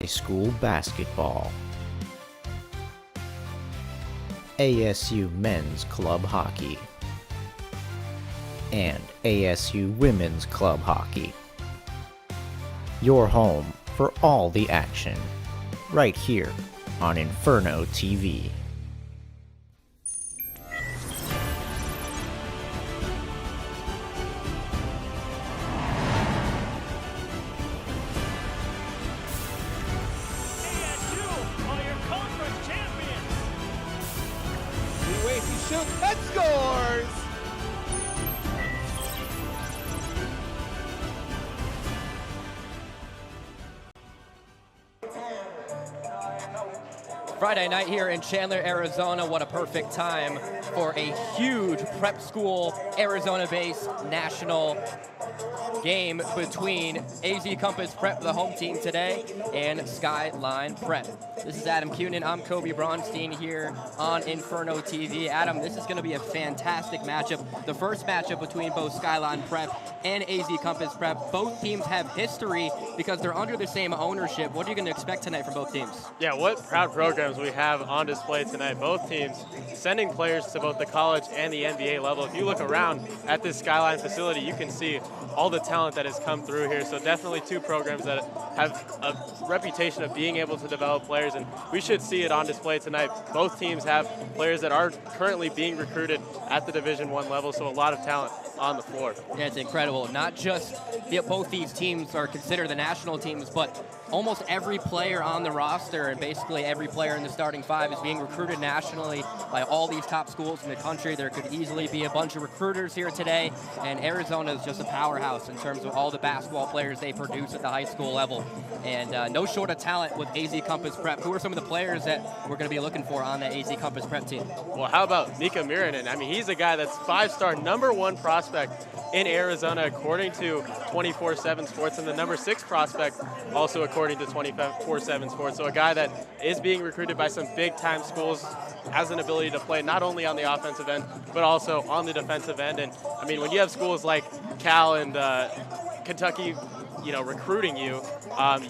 High school basketball, ASU men's club hockey, and ASU women's club hockey. Your home for all the action, right here on Inferno TV. And scores! Friday night here in Chandler, Arizona. What a perfect time for a huge prep school, Arizona-based national game between AZ Compass Prep, the home team today, and Skyline Prep. This is Adam Cunin. I'm Kobe Bronstein here on Inferno TV. Adam, this is going to be a fantastic matchup. The first matchup between both Skyline Prep and AZ Compass Prep. Both teams have history because they're under the same ownership. What are you going to expect tonight from both teams? Yeah, what proud programs we have on display tonight. Both teams sending players to both the college and the NBA level. If you look around at this Skyline facility, you can see all the talent that has come through here. So definitely two programs that have a reputation of being able to develop players, and we should see it on display tonight. Both teams have players that are currently being recruited at the Division I level, so a lot of talent on the floor. Yeah, it's incredible. Not just both these teams are considered the national teams, but almost every player on the roster and basically every player in the starting five is being recruited nationally by all these top schools in the country. There could easily be a bunch of recruiters here today, and Arizona is just a powerhouse in terms of all the basketball players they produce at the high school level. And no short of talent with AZ Compass Prep. Who are some of the players that we're going to be looking for on the AZ Compass Prep team? Well, how about Mika Miranen? I mean, he's a guy that's five-star #1 prospect in Arizona according to 24/7 Sports, and the #6 prospect also according to 24/7 Sports. So a guy that is being recruited by some big-time schools, has an ability to play not only on the offensive end, but also on the defensive end. And I mean, when you have schools like Cal and Kentucky, recruiting you,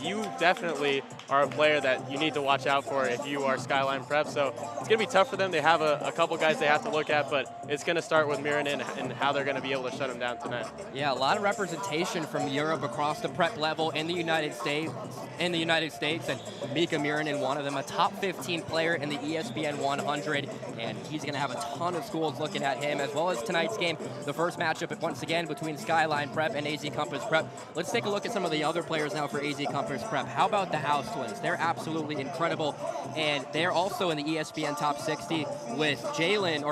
you definitely are a player that you need to watch out for if you are Skyline Prep. So it's going to be tough for them. They have a couple guys they have to look at, but it's going to start with Miranen and how they're going to be able to shut him down tonight. Yeah, a lot of representation from Europe across the prep level in the United States. And Mika Miranen, one of them, a top 15 player in the ESPN 100, and he's going to have a ton of schools looking at him, as well as tonight's game, the first matchup once again between Skyline Prep and AZ Compass Prep. Let's take a look at some of the other players now for AZ Compass Prep. How about the House Twins? They're absolutely incredible, and they're also in the ESPN Top 60 with Caden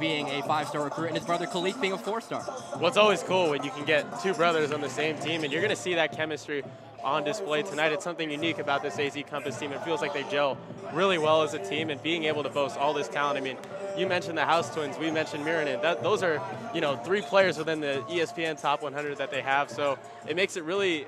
being a 5-star recruit and his brother Khalik being a 4-star. Well, it's always cool when you can get two brothers on the same team, and you're going to see that chemistry on display tonight. It's something unique about this AZ Compass team. It feels like they gel really well as a team, and being able to boast all this talent. I mean, you mentioned the House Twins, we mentioned Miranen. Those are, 3 players within the ESPN Top 100 that they have, so it makes it really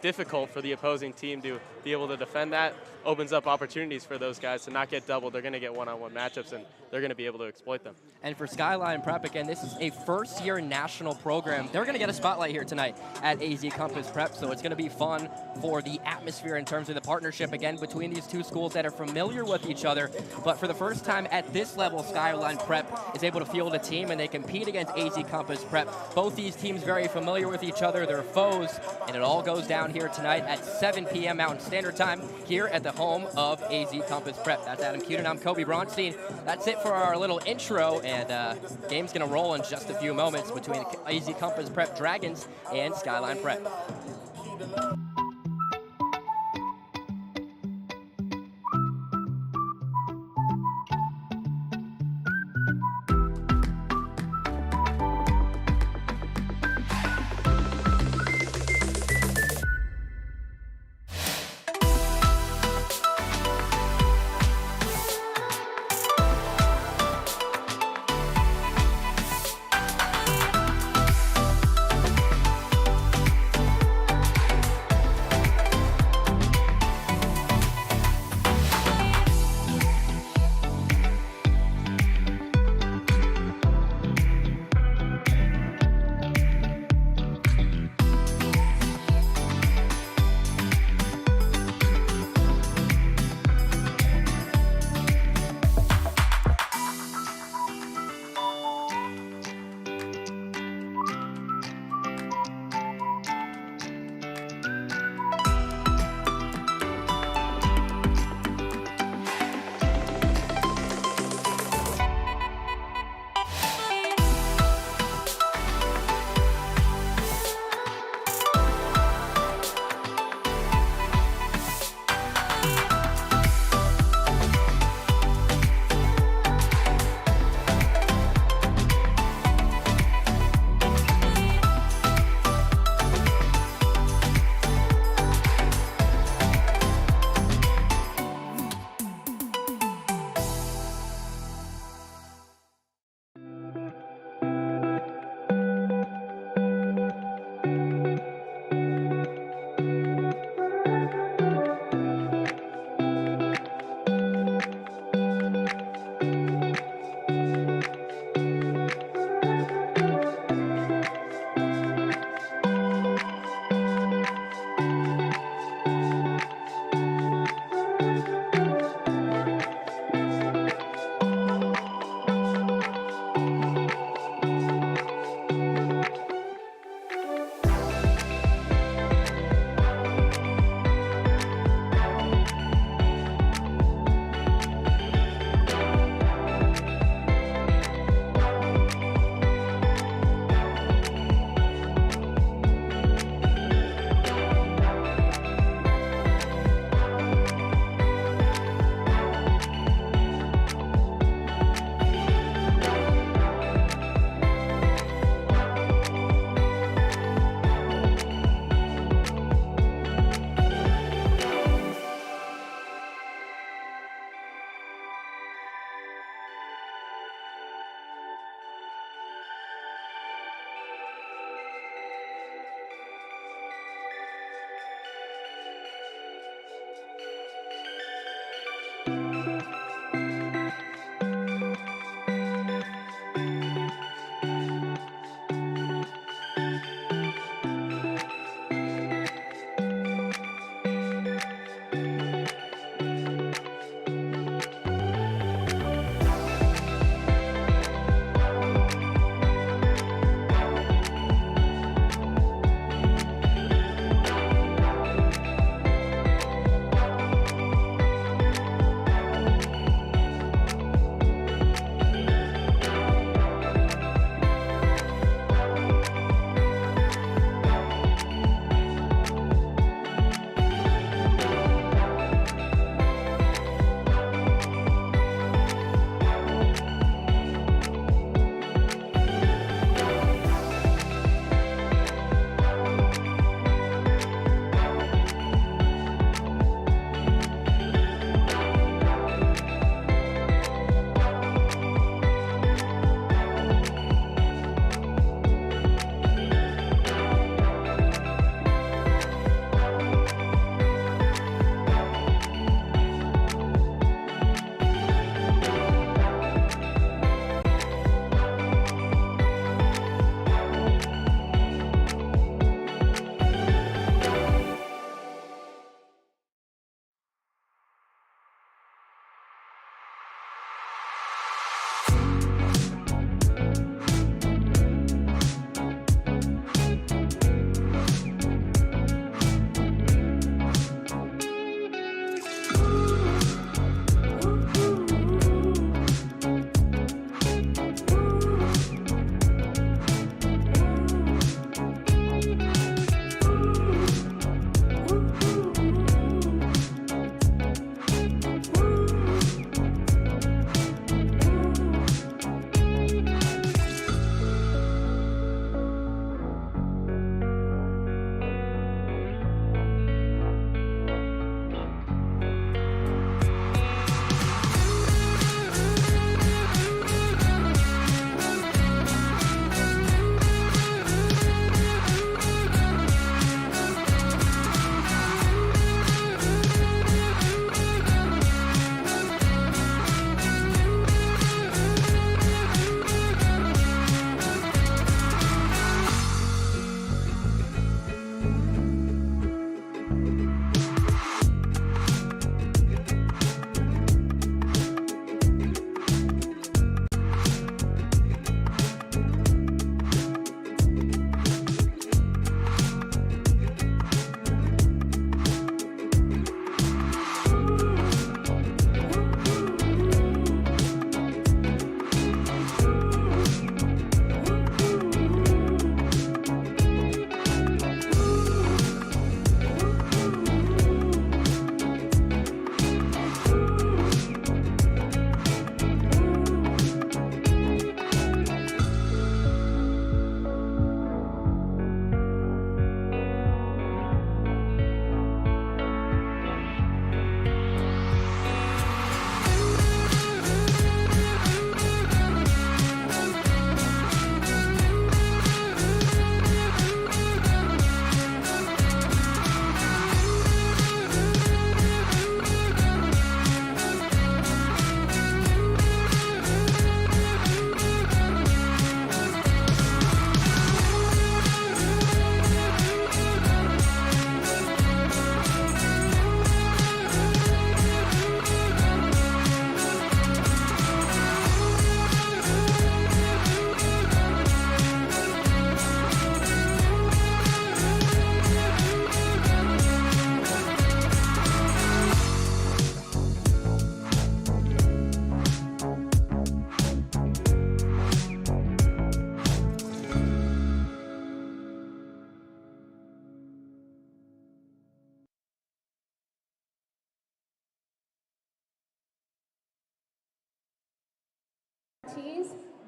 difficult for the opposing team to be able to defend that. Opens up opportunities for those guys to not get doubled. They're going to get one-on-one matchups, and they're going to be able to exploit them. And for Skyline Prep, again, this is a first-year national program. They're going to get a spotlight here tonight at AZ Compass Prep, so it's going to be fun for the atmosphere in terms of the partnership, again, between these two schools that are familiar with each other. But for the first time at this level, Skyline Prep is able to field a team, and they compete against AZ Compass Prep. Both these teams very familiar with each other. They're foes, and it all goes down here tonight at 7 p.m. Mountain Standard Time here at the home of AZ Compass Prep. That's Adam Cunin. I'm Kobe Bronstein. That's it for our little intro, and game's going to roll in just a few moments between AZ Compass Prep Dragons and Skyline Prep.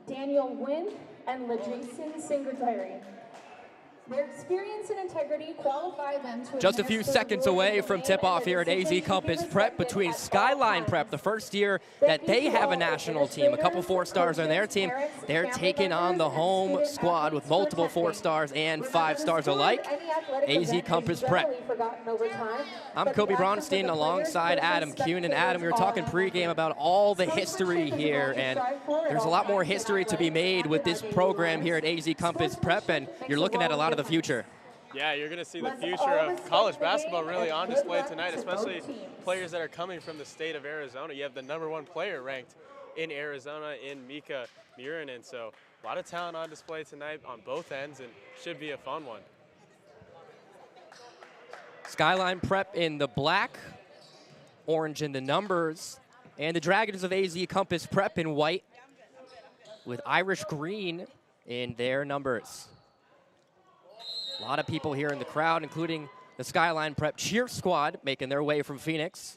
Daniel Wynn and LaJason Singletary. Their experience and integrity qualify them to Just a few seconds away from tip-off here at AZ Compass Prep between Skyline Prep, the first year that they have a national team. A couple 4-stars on their team. They're taking on the home squad with multiple 4-stars and 5-stars alike. AZ Compass Prep. I'm Kobe Bronstein alongside Adam Kuhn. And Adam, we were talking pregame about all the history here, and there's a lot more history to be made with this program here at AZ Compass Prep, and you're looking at a lot of the future. Yeah, you're going to see the future of college basketball really on display tonight, especially players that are coming from the state of Arizona. You have the #1 player ranked in Arizona in Mika Murinen, so a lot of talent on display tonight on both ends, and should be a fun one. Skyline Prep in the black, orange in the numbers, and the Dragons of AZ Compass Prep in white with Irish green in their numbers. A lot of people here in the crowd, including the Skyline Prep cheer squad, making their way from Phoenix.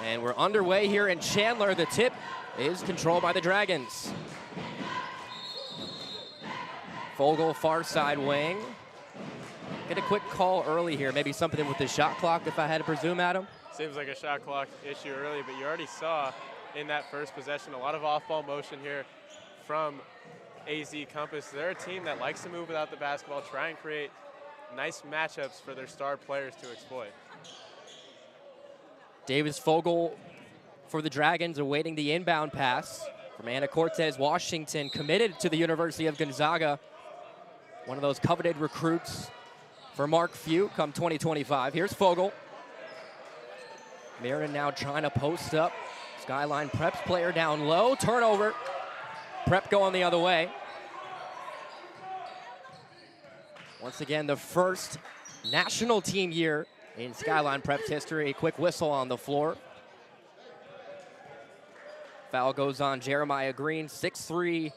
And we're underway here in Chandler. The tip is controlled by the Dragons. Fogel, far side wing. Get a quick call early here, maybe something with the shot clock, if I had to presume, Adam. Seems like a shot clock issue early, but you already saw in that first possession a lot of off-ball motion here from AZ Compass. They're a team that likes to move without the basketball, try and create nice matchups for their star players to exploit. Davis Fogel for the Dragons awaiting the inbound pass from Anna Cortez, Washington, committed to the University of Gonzaga. One of those coveted recruits for Mark Few come 2025. Here's Fogel. Murinen now trying to post up. Skyline Prep's player down low, turnover. Prep going the other way. Once again, the first national team year in Skyline Prep's history. A quick whistle on the floor. Foul goes on Jeremiah Green, 6'3",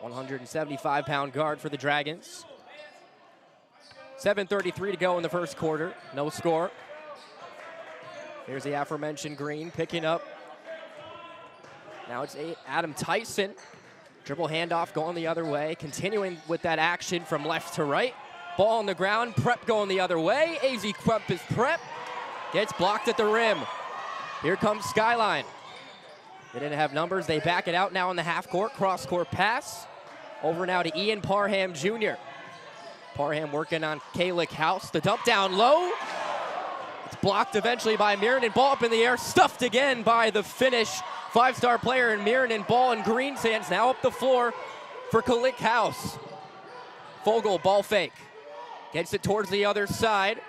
175-pound guard for the Dragons. 7:33 to go in the first quarter. No score. Here's the aforementioned Green picking up. Now it's Adam Tyson. Dribble handoff going the other way. Continuing with that action from left to right. Ball on the ground. Prep going the other way. AZ Compass Prep gets blocked at the rim. Here comes Skyline. They didn't have numbers. They back it out now in the half court. Cross court pass. Over now to Ian Parham Jr. Parham working on Kalik House. The dump down low. It's blocked eventually by Murinen. Ball up in the air. Stuffed again by the Finnish 5-star player in Murinen. Ball in Green's hands. Now up the floor for Kalik House. Fogel, ball fake. Gets it towards the other side.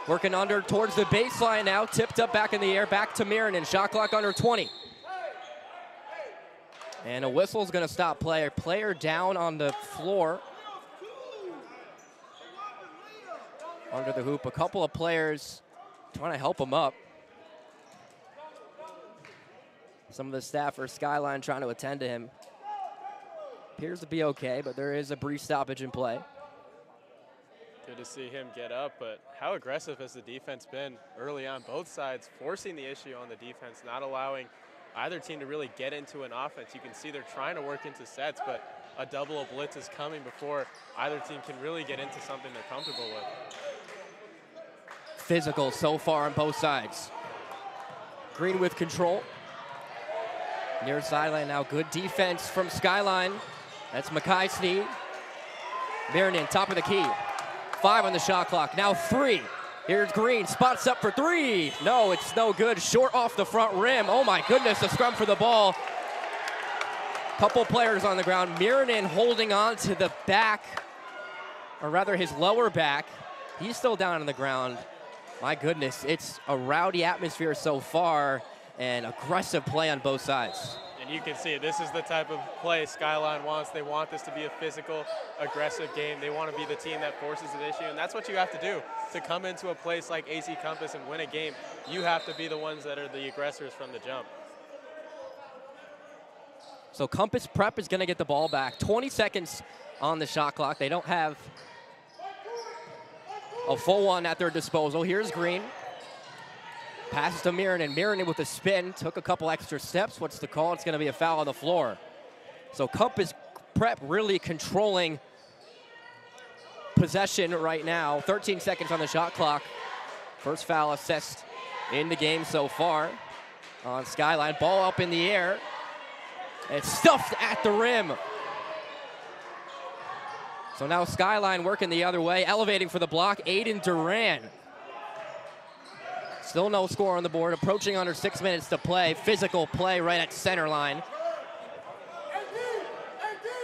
Working under towards the baseline now. Tipped up back in the air. Back to Murinen. Shot clock under 20. And a whistle's going to stop play. Player down on the floor. Under the hoop. A couple of players trying to help him up. Some of the staff for Skyline trying to attend to him. Appears to be okay, but there is a brief stoppage in play. Good to see him get up, but how aggressive has the defense been early on both sides, forcing the issue on the defense, not allowing either team to really get into an offense. You can see they're trying to work into sets, but a double, a blitz is coming before either team can really get into something they're comfortable with. Physical so far on both sides. Green with control. Near sideline now, good defense from Skyline. That's Makai Sneed. Murinen, top of the key. 5 on the shot clock, now 3. Here's Green, spots up for 3. No, it's no good, short off the front rim. Oh my goodness, a scrum for the ball. Couple players on the ground. Murinen holding on to the back, or rather his lower back. He's still down on the ground. My goodness, it's a rowdy atmosphere so far and aggressive play on both sides. And you can see it. This is the type of play Skyline wants. They want this to be a physical, aggressive game. They want to be the team that forces an issue, and that's what you have to do. To come into a place like AZ Compass and win a game, you have to be the ones that are the aggressors from the jump. So Compass Prep is going to get the ball back. 20 seconds on the shot clock. They don't have a full one at their disposal. Here's Green. Passes to Mirren, and Mirren with a spin, took a couple extra steps. What's the call? It's going to be a foul on the floor. So Compass Prep really controlling possession right now. 13 seconds on the shot clock. First foul assessed in the game so far on Skyline. Ball up in the air. It's stuffed at the rim. So now Skyline working the other way, elevating for the block, Aiden Duran. Still no score on the board, approaching under 6 minutes to play. Physical play right at center line.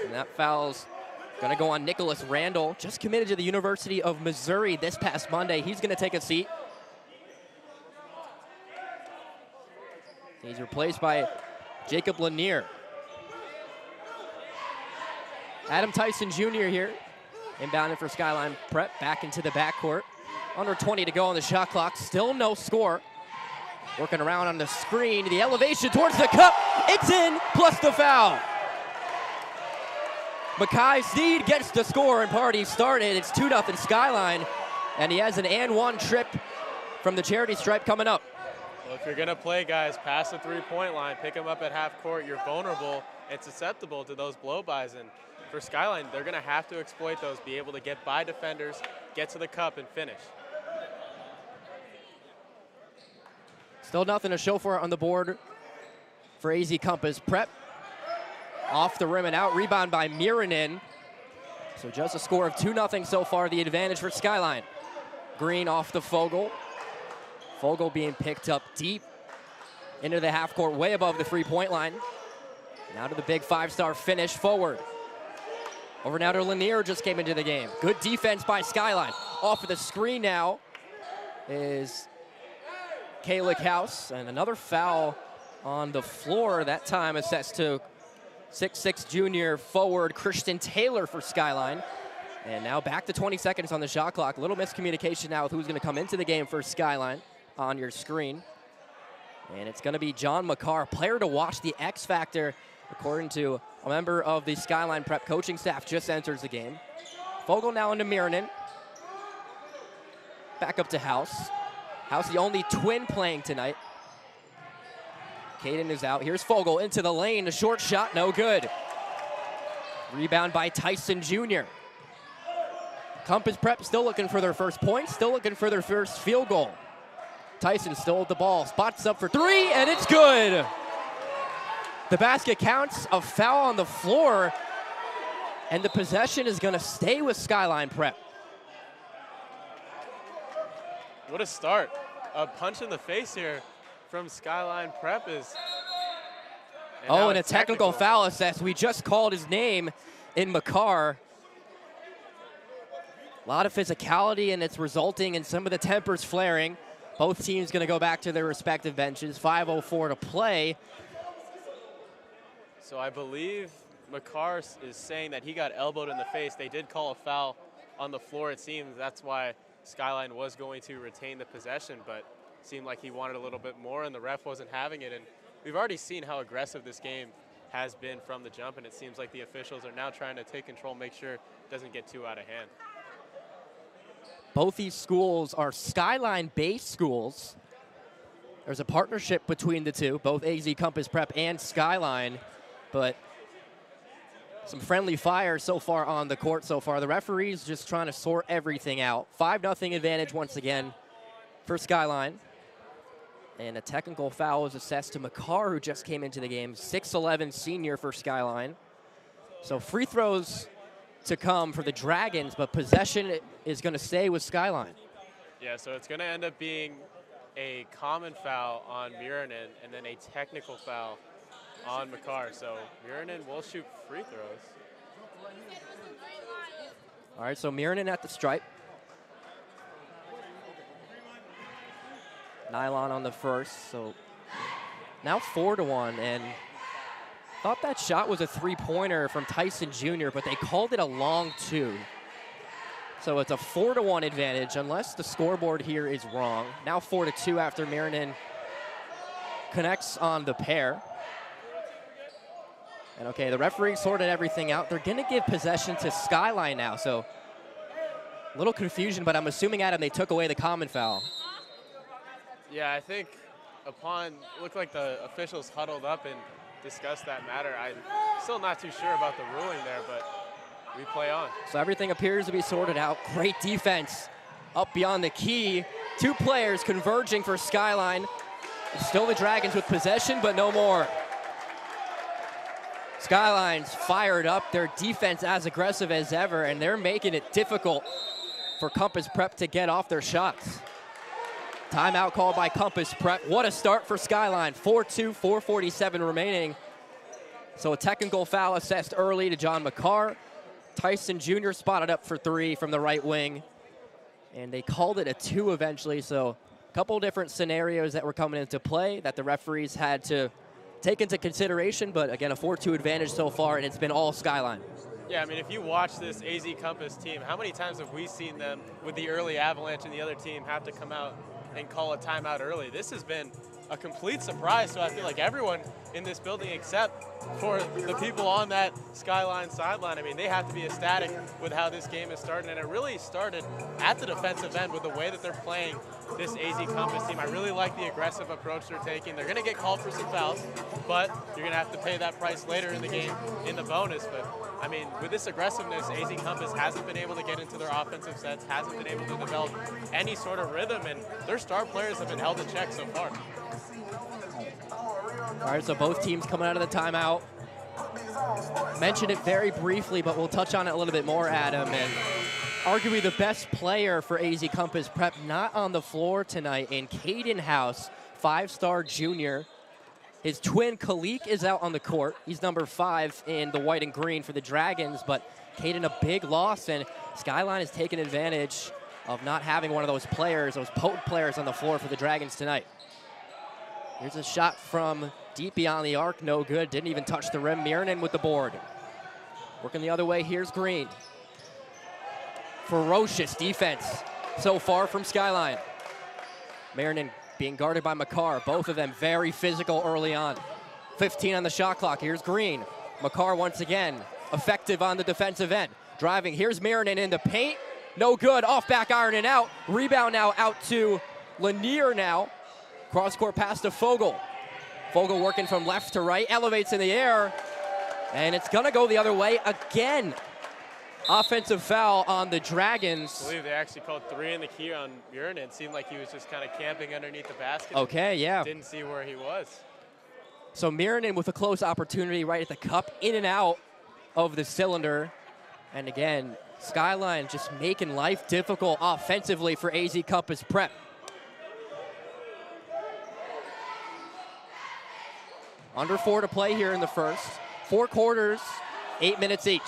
And that foul's gonna go on Nicholas Randall, just committed to the University of Missouri this past Monday. He's gonna take a seat. He's replaced by Jacob Lanier. Adam Tyson Jr. here, inbounding for Skyline Prep, back into the backcourt. Under 20 to go on the shot clock, still no score. Working around on the screen, the elevation towards the cup, it's in, plus the foul. Makai Sneed gets the score and party started. It's 2-0 Skyline, and he has an and-one trip from the charity stripe coming up. Well, if you're gonna play guys past the three-point line, pick them up at half court, you're vulnerable and susceptible to those blow-bys. And for Skyline, they're gonna have to exploit those, be able to get by defenders, get to the cup and finish. Still nothing to show for it on the board for AZ Compass Prep. Off the rim and out, rebound by Mirren. So just a score of 2-0 so far, the advantage for Skyline. Green off the Fogel. Fogel being picked up deep into the half court, way above the three-point line. Now to the big five-star finish forward. Over now to Lanier, just came into the game. Good defense by Skyline. Off of the screen now is Kayla House, and another foul on the floor. That time assessed to 6'6" junior forward Christian Taylor for Skyline. And now back to 20 seconds on the shot clock. A little miscommunication now with who's going to come into the game for Skyline on your screen. And it's going to be John McCarr, player to watch, the X factor, according to a member of the Skyline Prep coaching staff, just enters the game. Fogel now into Mirren. Back up to House. House, the only twin playing tonight. Caden is out. Here's Fogel into the lane. A short shot, no good. Rebound by Tyson Jr. Compass Prep still looking for their first point, still looking for their first field goal. Tyson still with the ball, spots up for three, and it's good. The basket counts, a foul on the floor, and the possession is gonna stay with Skyline Prep. What a start. A punch in the face here from Skyline Prep is... And a technical foul assessed. We just called his name in McCarr. A lot of physicality, and it's resulting in some of the tempers flaring. Both teams going to go back to their respective benches. 5:04 to play. So I believe McCarr is saying that he got elbowed in the face. They did call a foul on the floor, it seems. That's why Skyline was going to retain the possession, but it seemed like he wanted a little bit more, and the ref wasn't having it. And we've already seen how aggressive this game has been from the jump, and it seems like the officials are now trying to take control, make sure it doesn't get too out of hand. Both these schools are Skyline-based schools. There's a partnership between the two, both AZ Compass Prep and Skyline, but some friendly fire so far on the court so far. The referees just trying to sort everything out. 5-0 advantage once again for Skyline. And a technical foul is assessed to McCarr, who just came into the game. 6'11" senior for Skyline. So free throws to come for the Dragons, but possession is going to stay with Skyline. Yeah, so it's going to end up being a common foul on Mirren and then a technical foul on McCarr. So Mirren will shoot free throws. All right, so Mirren at the stripe. Nylon on the first, so now 4-1, and thought that shot was a three-pointer from Tyson Jr., but they called it a long two. So it's a 4-1 advantage, unless the scoreboard here is wrong. Now 4-2 after Mirren connects on the pair. And okay, the referee sorted everything out. They're gonna give possession to Skyline now, so a little confusion, but I'm assuming, Adam, they took away the common foul. Yeah, I think it looked like the officials huddled up and discussed that matter. I'm still not too sure about the ruling there, but we play on. So everything appears to be sorted out. Great defense up beyond the key. Two players converging for Skyline. It's still the Dragons with possession, but no more. Skyline's fired up, their defense as aggressive as ever, and they're making it difficult for Compass Prep to get off their shots. Timeout called by Compass Prep. What a start for Skyline. 4-2, 4:47 remaining. So a technical foul assessed early to John McCarr. Tyson Jr. spotted up for three from the right wing. And they called it a 2 eventually, so a couple different scenarios that were coming into play that the referees had to take into consideration, but again, a 4-2 advantage so far, and it's been all Skyline. Yeah, I mean, if you watch this AZ Compass team, how many times have we seen them with the early avalanche and the other team have to come out and call a timeout early? This has been a complete surprise, so I feel like everyone in this building except for the people on that Skyline sideline, I mean, they have to be ecstatic with how this game is starting, and it really started at the defensive end with the way that they're playing this AZ Compass team. I really like the aggressive approach they're taking. They're going to get called for some fouls, but you're going to have to pay that price later in the game in the bonus. But, I mean, with this aggressiveness, AZ Compass hasn't been able to get into their offensive sets, hasn't been able to develop any sort of rhythm, and their star players have been held in check so far. All right, so both teams coming out of the timeout. Mentioned it very briefly, but we'll touch on it a little bit more, Adam. And arguably the best player for AZ Compass Prep not on the floor tonight in Caden House, 5-star junior. His twin, Khalik, is out on the court. He's number 5 in the white and green for the Dragons, but Caden a big loss, and Skyline has taken advantage of not having one of those players, those potent players on the floor for the Dragons tonight. Here's a shot from deep beyond the arc, no good. Didn't even touch the rim. Miernan with the board. Working the other way, here's Green. Ferocious defense so far from Skyline. Miernan being guarded by McCarr. Both of them very physical early on. 15 on the shot clock. Here's Green. McCarr once again effective on the defensive end. Driving, here's Miernan in the paint. No good, off back iron and out. Rebound now out to Lanier now. Cross-court pass to Fogel. Fogel working from left to right, elevates in the air, and it's gonna go the other way again. Offensive foul on the Dragons. I believe they actually called 3 in the key on Miernan. It seemed like he was just kind of camping underneath the basket. Okay, yeah. Didn't see where he was. So Miernan with a close opportunity right at the cup, in and out of the cylinder. And again, Skyline just making life difficult offensively for AZ Compass Prep. Under 4 to play here in the first. 4 quarters, 8 minutes each.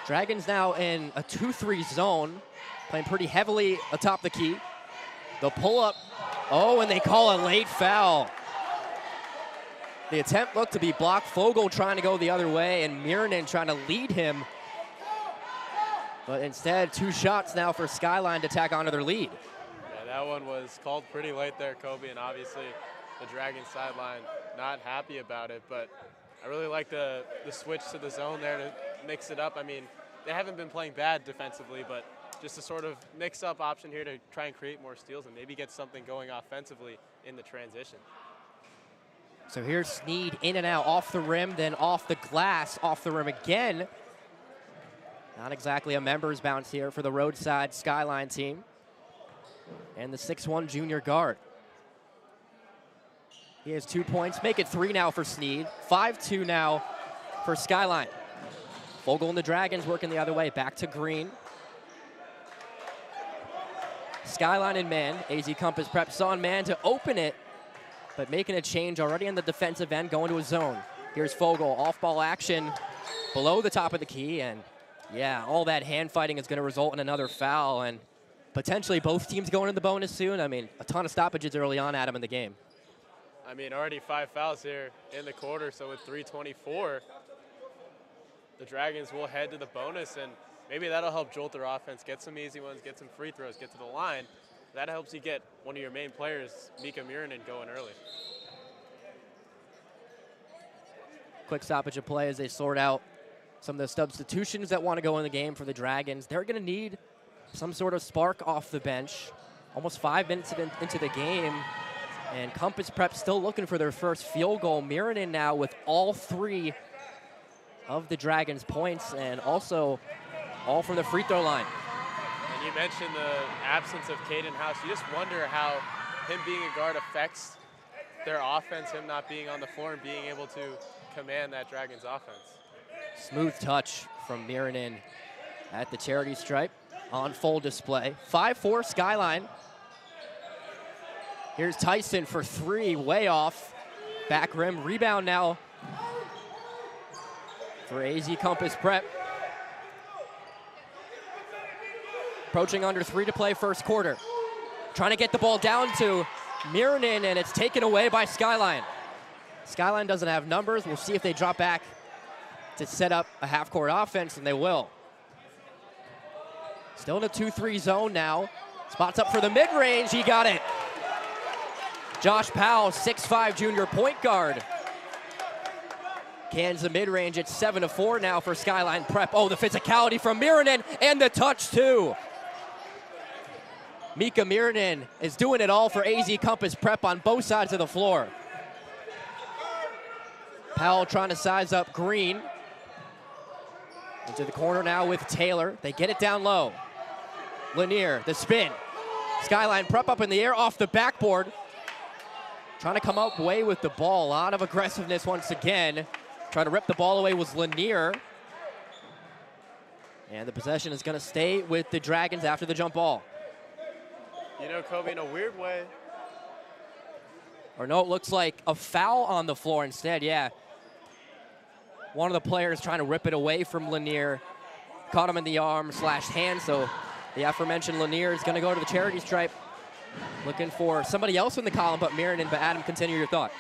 Dragons now in a 2-3 zone, playing pretty heavily atop the key. The pull-up, oh, and they call a late foul. The attempt looked to be blocked. Fogel trying to go the other way, and Miernan trying to lead him. But instead, 2 shots now for Skyline to tack onto their lead. Yeah, that one was called pretty late there, Kobe, and obviously the Dragons sideline not happy about it, but I really like the switch to the zone there to mix it up. I mean, they haven't been playing bad defensively, but just a sort of mix-up option here to try and create more steals and maybe get something going offensively in the transition. So here's Sneed in and out, off the rim, then off the glass, off the rim again. Not exactly a members bounce here for the roadside Skyline team. And the 6'1" junior guard. He has 2 points, make it 3 now for Sneed. 5-2 now for Skyline. Fogel and the Dragons working the other way, back to Green. Skyline and man, AZ Compass Prep saw man to open it, but making a change already on the defensive end, going to a zone. Here's Fogel, off-ball action below the top of the key, and yeah, all that hand fighting is gonna result in another foul, and potentially both teams going in the bonus soon. I mean, a ton of stoppages early on, Adam, in the game. I mean, already 5 fouls here in the quarter, so with 3:24, the Dragons will head to the bonus, and maybe that'll help jolt their offense, get some easy ones, get some free throws, get to the line. That helps you get one of your main players, Mika Miernan, going early. Quick stoppage of play as they sort out some of the substitutions that want to go in the game for the Dragons. They're going to need some sort of spark off the bench. Almost 5 minutes into the game, and Compass Prep still looking for their first field goal. Mirronen now with all 3 of the Dragons' points, and also all from the free throw line. And you mentioned the absence of Caden House. You just wonder how him being a guard affects their offense, him not being on the floor and being able to command that Dragons offense. Smooth touch from Mirronen at the charity stripe on full display. 5-4 Skyline. Here's Tyson for 3, way off. Back rim, rebound now for AZ Compass Prep. Approaching under 3 to play first quarter. Trying to get the ball down to Mirronen, and it's taken away by Skyline. Skyline doesn't have numbers. We'll see if they drop back to set up a half-court offense, and they will. Still in a 2-3 zone now. Spots up for the mid-range. He got it. Josh Powell, 6'5" junior point guard. Cans the mid-range. It's 7-4 now for Skyline Prep. Oh, the physicality from Mirronen, and the touch, too. Mika Mirronen is doing it all for AZ Compass Prep on both sides of the floor. Powell trying to size up Green. Into the corner now with Taylor. They get it down low. Lanier, the spin. Skyline Prep up in the air off the backboard. Trying to come up away with the ball. A lot of aggressiveness once again. Trying to rip the ball away was Lanier. And the possession is going to stay with the Dragons after the jump ball. You know, Kobe, in a weird way. Or no, it looks like a foul on the floor instead, yeah. One of the players trying to rip it away from Lanier. Caught him in the arm / hand, so the aforementioned Lanier is going to go to the charity stripe. Looking for somebody else in the column but Mirronen. But Adam, continue your thought.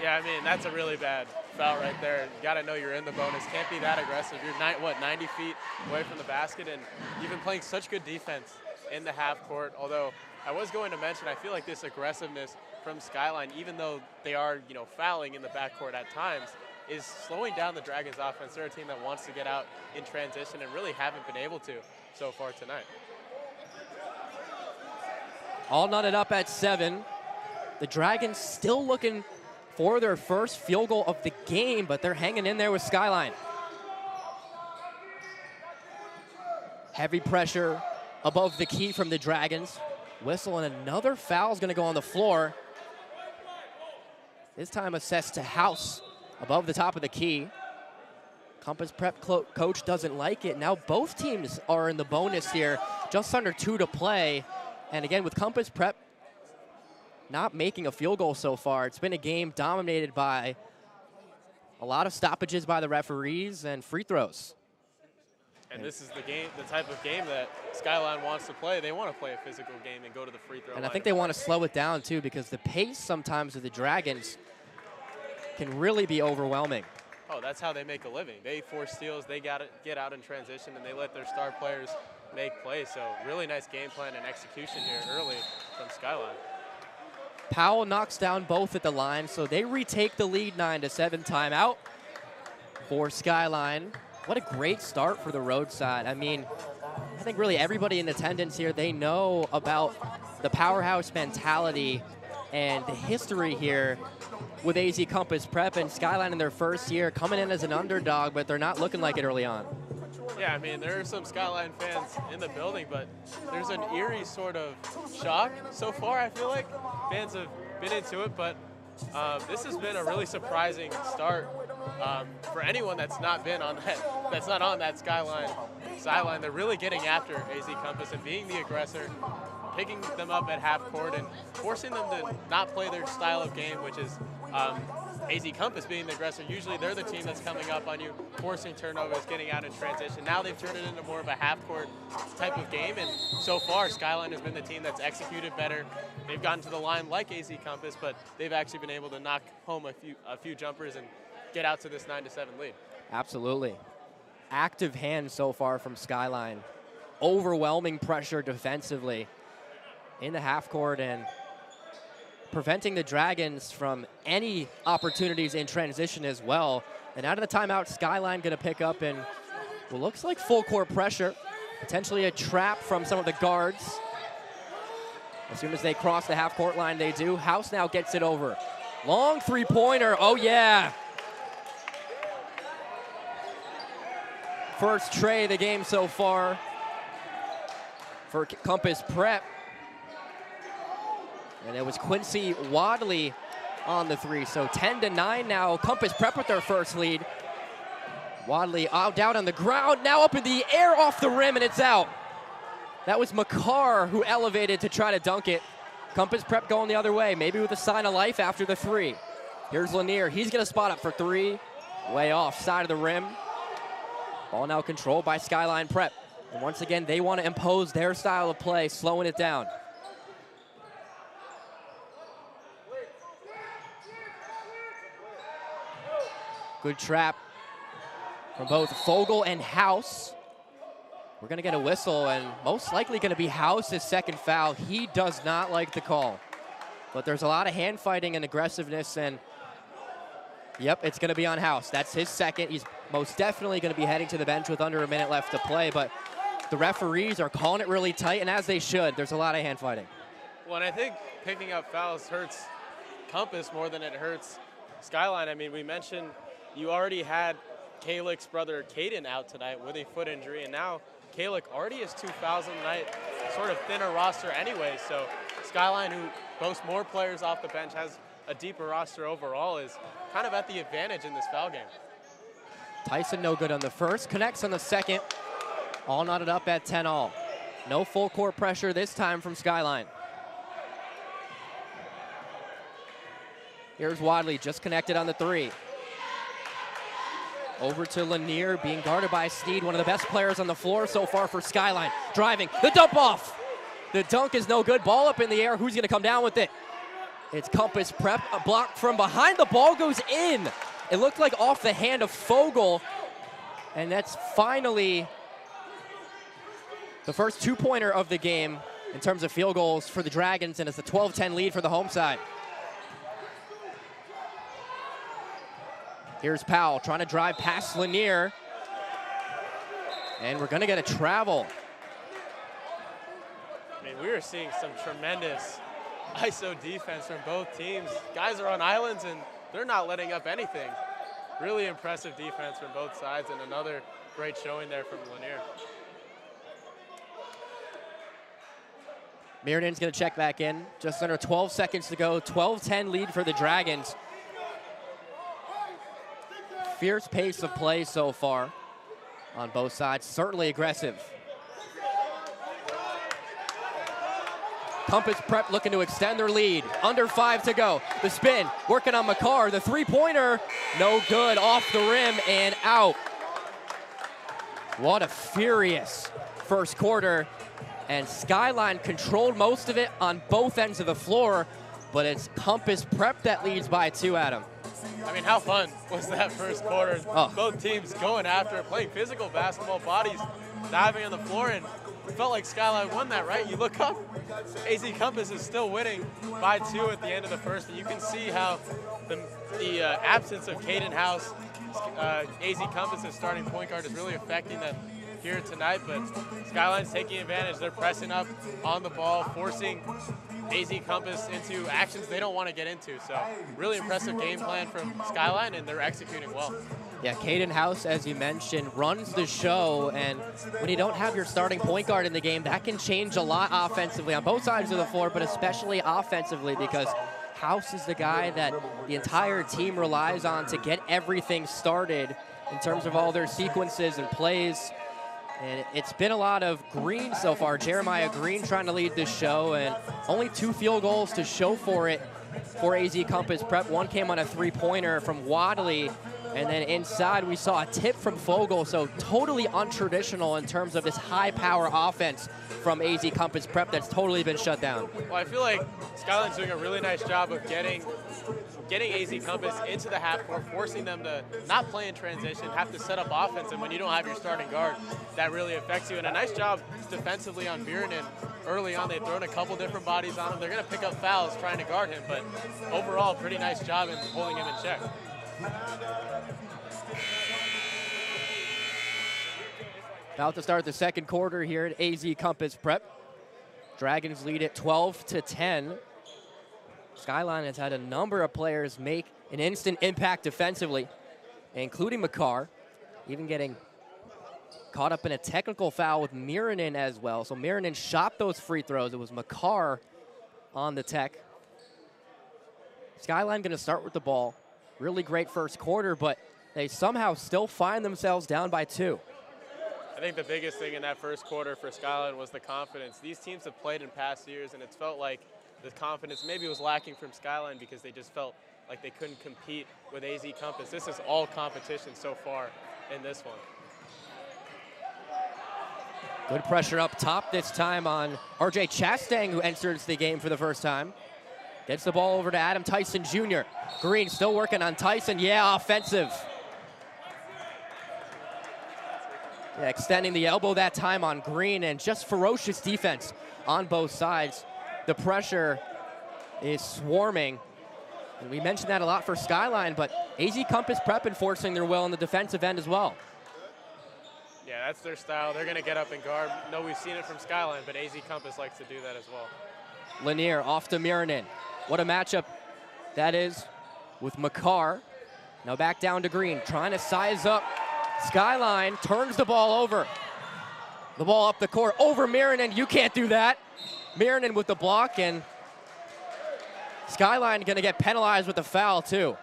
Yeah, I mean, that's a really bad foul right there. You got to know you're in the bonus. Can't be that aggressive. You're 90 feet away from the basket, and you've been playing such good defense in the half court. Although I was going to mention, I feel like this aggressiveness from Skyline, even though they are, fouling in the backcourt at times, is slowing down the Dragons offense. They're a team that wants to get out in transition and really haven't been able to so far tonight. All knotted up at 7. The Dragons still looking for their first field goal of the game, but they're hanging in there with Skyline. Heavy pressure above the key from the Dragons. Whistle, and another foul is going to go on the floor. This time assessed to House above the top of the key. Compass Prep coach doesn't like it. Now both teams are in the bonus here. Just under 2 to play. And again, with Compass Prep not making a field goal so far, it's been a game dominated by a lot of stoppages by the referees and free throws. And this is the type of game that Skyline wants to play. They want to play a physical game and go to the free throw line. And I think they want to slow it down too, because the pace sometimes of the Dragons can really be overwhelming. Oh, that's how they make a living. They force steals, they get out in transition, and they let their star players make plays. So really nice game plan and execution here early from Skyline. Powell knocks down both at the line, so they retake the lead 9-7. Timeout for Skyline. What a great start for the road side. I mean, I think really everybody in attendance here, they know about the powerhouse mentality and the history here with AZ Compass Prep, and Skyline in their first year coming in as an underdog, but they're not looking like it early on. Yeah, I mean, there are some Skyline fans in the building, but there's an eerie sort of shock so far, I feel like. Fans have been into it, but this has been a really surprising start for anyone that's not been on that Skyline sideline. They're really getting after AZ Compass and being the aggressor, picking them up at half court and forcing them to not play their style of game, which is AZ Compass being the aggressor. Usually they're the team that's coming up on you, forcing turnovers, getting out in transition. Now they've turned it into more of a half-court type of game, and so far Skyline has been the team that's executed better. They've gotten to the line like AZ Compass, but they've actually been able to knock home a few jumpers and get out to this 9-7 lead. Absolutely. Active hands so far from Skyline. Overwhelming pressure defensively in the half court and preventing the Dragons from any opportunities in transition as well. And out of the timeout, Skyline going to pick up and what looks like full court pressure, potentially a trap from some of the guards. As soon as they cross the half-court line, they do. House now gets it over. Long three-pointer. Oh, yeah. First tray of the game so far for Compass Prep. And it was Quincy Wadley on the three. So 10-9 now. Compass Prep with their first lead. Wadley out down on the ground. Now up in the air off the rim, and it's out. That was McCarr who elevated to try to dunk it. Compass Prep going the other way, maybe with a sign of life after the three. Here's Lanier. He's going to spot up for three. Way off, side of the rim. Ball now controlled by Skyline Prep. And once again, they want to impose their style of play, slowing it down. Good trap from both Fogel and House. We're going to get a whistle, and most likely going to be House's second foul. He does not like the call. But there's a lot of hand fighting and aggressiveness, and yep, it's going to be on House. That's his second. He's most definitely going to be heading to the bench with under a minute left to play, but the referees are calling it really tight, and as they should. There's a lot of hand fighting. Well, and I think picking up fouls hurts Compass more than it hurts Skyline. I mean, we mentioned you already had Kalik's brother Caden out tonight with a foot injury, and now Kalik already has 2 fouls on the night, sort of thinner roster anyway, so Skyline, who boasts more players off the bench, has a deeper roster overall, is kind of at the advantage in this foul game. Tyson no good on the first, connects on the second, all knotted up at 10-all. No full court pressure this time from Skyline. Here's Wadley, just connected on the three. Over to Lanier, being guarded by Sneed, one of the best players on the floor so far for Skyline. Driving, the dump off. The dunk is no good. Ball up in the air. Who's going to come down with it? It's Compass Prep. A block from behind. The ball goes in. It looked like off the hand of Fogel. And that's finally the first two-pointer of the game in terms of field goals for the Dragons, and it's a 12-10 lead for the home side. Here's Powell trying to drive past Lanier. And we're going to get a travel. I mean, we are seeing some tremendous ISO defense from both teams. Guys are on islands, and they're not letting up anything. Really impressive defense from both sides, and another great showing there from Lanier. Mirrodin's going to check back in. Just under 12 seconds to go. 12-10 lead for the Dragons. Fierce pace of play so far on both sides. Certainly aggressive. Compass Prep looking to extend their lead. Under 5 to go. The spin, working on McCarr. The three-pointer, no good. Off the rim and out. What a furious first quarter. And Skyline controlled most of it on both ends of the floor, but it's Compass Prep that leads by 2, Adam. I mean, how fun was that first quarter? Oh. Both teams going after it, playing physical basketball, bodies diving on the floor, and it felt like Skyline won that, right? You look up, AZ Compass is still winning by 2 at the end of the first, and you can see how the absence of Caden House, AZ Compass's starting point guard, is really affecting them here tonight, but Skyline's taking advantage. They're pressing up on the ball, forcing AZ Compass into actions they don't want to get into. So really impressive game plan from Skyline, and they're executing well. Yeah, Caden House, as you mentioned, runs the show, and when you don't have your starting point guard in the game, that can change a lot offensively on both sides of the floor, but especially offensively, because House is the guy that the entire team relies on to get everything started in terms of all their sequences and plays. And it's been a lot of Green so far. Jeremiah Green trying to lead this show, and only 2 field goals to show for it for AZ Compass Prep. One came on a three-pointer from Wadley, and then inside we saw a tip from Fogel, so totally untraditional in terms of this high-power offense from AZ Compass Prep that's totally been shut down. Well, I feel like Skyline's doing a really nice job of getting AZ Compass into the half court, forcing them to not play in transition, have to set up offense, and when you don't have your starting guard, that really affects you. And a nice job defensively on Mirrodin. Early on, they've thrown a couple different bodies on him. They're going to pick up fouls trying to guard him, but overall, pretty nice job in holding him in check. About to start the second quarter here at AZ Compass Prep. Dragons lead it 12-10. Skyline has had a number of players make an instant impact defensively, including McCarr, even getting caught up in a technical foul with Mirinen as well. So Mirinen shot those free throws. It was McCarr on the tech. Skyline going to start with the ball. Really great first quarter, but they somehow still find themselves down by 2. I think the biggest thing in that first quarter for Skyline was the confidence. These teams have played in past years, and it's felt like the confidence maybe was lacking from Skyline because they just felt like they couldn't compete with AZ Compass. This is all competition so far in this one. Good pressure up top this time on RJ Chastain, who enters the game for the first time. Gets the ball over to Adam Tyson Jr. Green still working on Tyson. Yeah, offensive. Yeah, extending the elbow that time on Green, and just ferocious defense on both sides. The pressure is swarming. And we mentioned that a lot for Skyline, but AZ Compass Prep enforcing their will on the defensive end as well. Yeah, that's their style. They're going to get up and guard. No, we've seen it from Skyline, but AZ Compass likes to do that as well. Lanier off to Mirinen. What a matchup that is with McCarr. Now back down to Green, trying to size up Skyline, turns the ball over. The ball up the court, over Mirinen. You can't do that. Mirinen with the block, and Skyline going to get penalized with a foul too.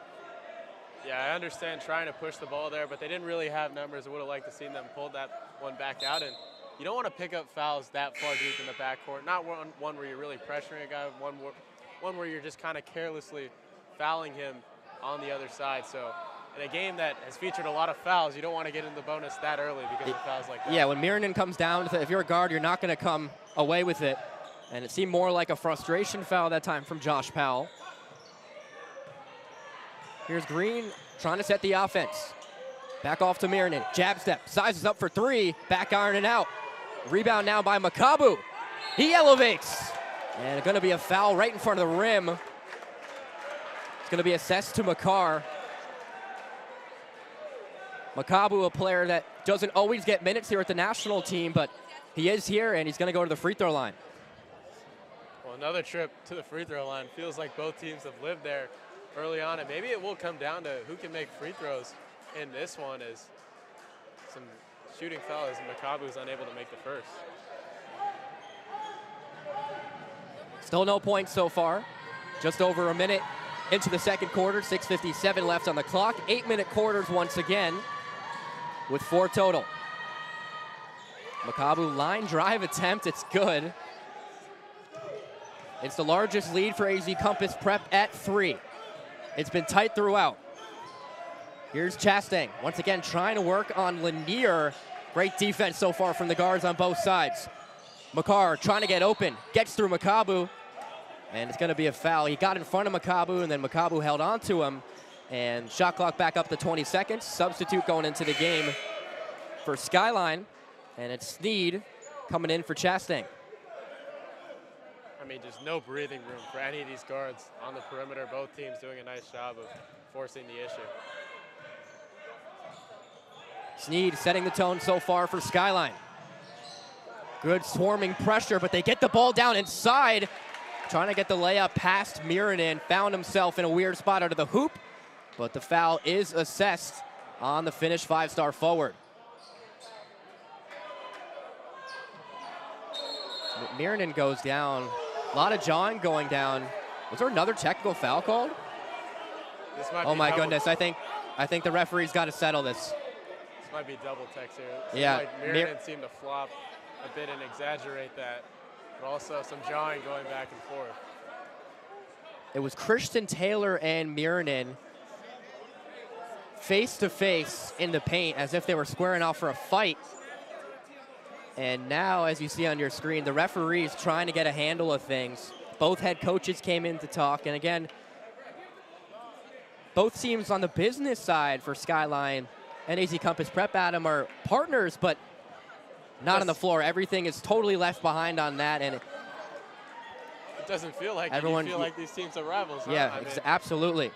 Yeah, I understand trying to push the ball there, but they didn't really have numbers. I would have liked to see them pull that one back out. And you don't want to pick up fouls that far deep in the backcourt. Not one where you're really pressuring a guy, one where you're just kind of carelessly fouling him on the other side. So in a game that has featured a lot of fouls, you don't want to get in the bonus that early because of fouls like that. Yeah, when Mirinen comes down, if you're a guard, you're not going to come away with it. And it seemed more like a frustration foul that time from Josh Powell. Here's Green trying to set the offense. Back off to Mirinen. Jab step. Sizes up for 3. Back iron and out. Rebound now by Makabu. He elevates. And it's going to be a foul right in front of the rim. It's going to be assessed to McCarr. Makabu, a player that doesn't always get minutes here at the national team, but he is here, and he's going to go to the free throw line. Well, another trip to the free throw line. Feels like both teams have lived there early on, and maybe it will come down to who can make free throws in this one, as some shooting foul as Makabu is unable to make the first. Still no points so far. Just over a minute into the second quarter, 6:57 left on the clock. 8-minute quarters once again with 4 total. Makabu line drive attempt, it's good. It's the largest lead for AZ Compass Prep at 3. It's been tight throughout. Here's Chastain, once again trying to work on Lanier. Great defense so far from the guards on both sides. McCarr trying to get open, gets through Makabu, and it's going to be a foul. He got in front of Makabu, and then Makabu held on to him, and shot clock back up to 20 seconds. Substitute going into the game for Skyline, and it's Sneed coming in for Chastain. I mean, just no breathing room for any of these guards on the perimeter. Both teams doing a nice job of forcing the issue. Sneed setting the tone so far for Skyline. Good swarming pressure, but they get the ball down inside. Trying to get the layup past Mirinen. Found himself in a weird spot out of the hoop, but the foul is assessed on the Finnish 5-star forward. Mirinen goes down. A lot of jawing going down. Was there another technical foul called? This might oh be my double. goodness, I think the referee's got to settle this. This might be double text here. It Yeah, like Mirinen seemed to flop a bit and exaggerate that, but also some jawing going back and forth. It was Christian Taylor and Mirinen face to face in the paint as if they were squaring off for a fight. And now, as you see on your screen, the referee's trying to get a handle of things. Both head coaches came in to talk, and again, both teams on the business side for Skyline and AZ Compass Prep, Adam, are partners, but not on the floor. Everything is totally left behind on that, and It doesn't feel like everyone, you feel like these teams are rivals. Huh? Yeah, I mean, absolutely.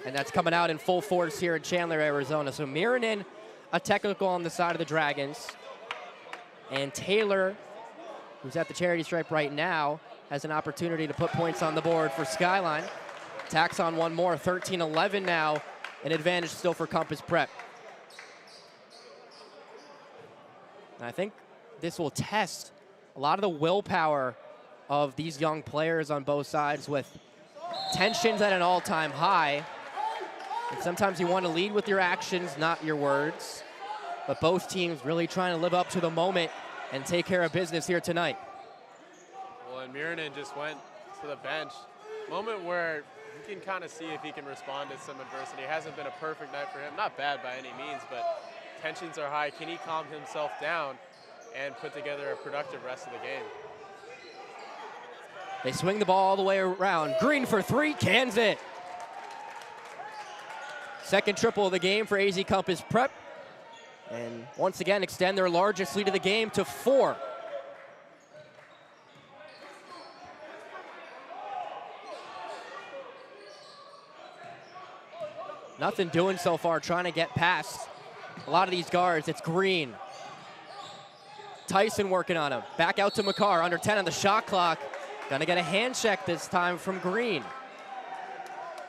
And that's coming out in full force here in Chandler, Arizona. So Mirinen, a technical on the side of the Dragons, and Taylor who's at the charity stripe right now, has an opportunity to put points on the board for Skyline. Tacks on one more, 13-11 now, an advantage still for Compass Prep. And I think this will test a lot of the willpower of these young players on both sides, with tensions at an all-time high. And sometimes you want to lead with your actions, not your words. But both teams really trying to live up to the moment and take care of business here tonight. Well, and Miranin just went to the bench. Moment where you can kind of see if he can respond to some adversity. It hasn't been a perfect night for him. Not bad by any means, but tensions are high. Can he calm himself down and put together a productive rest of the game? They swing the ball all the way around. Green for three, cans it. Second triple of the game for AZ Compass Prep. And once again, extend their largest lead of the game to 4. Nothing doing so far, trying to get past a lot of these guards. It's Green. Tyson working on him. Back out to McCarr, under 10 on the shot clock. Gonna get a hand check this time from Green.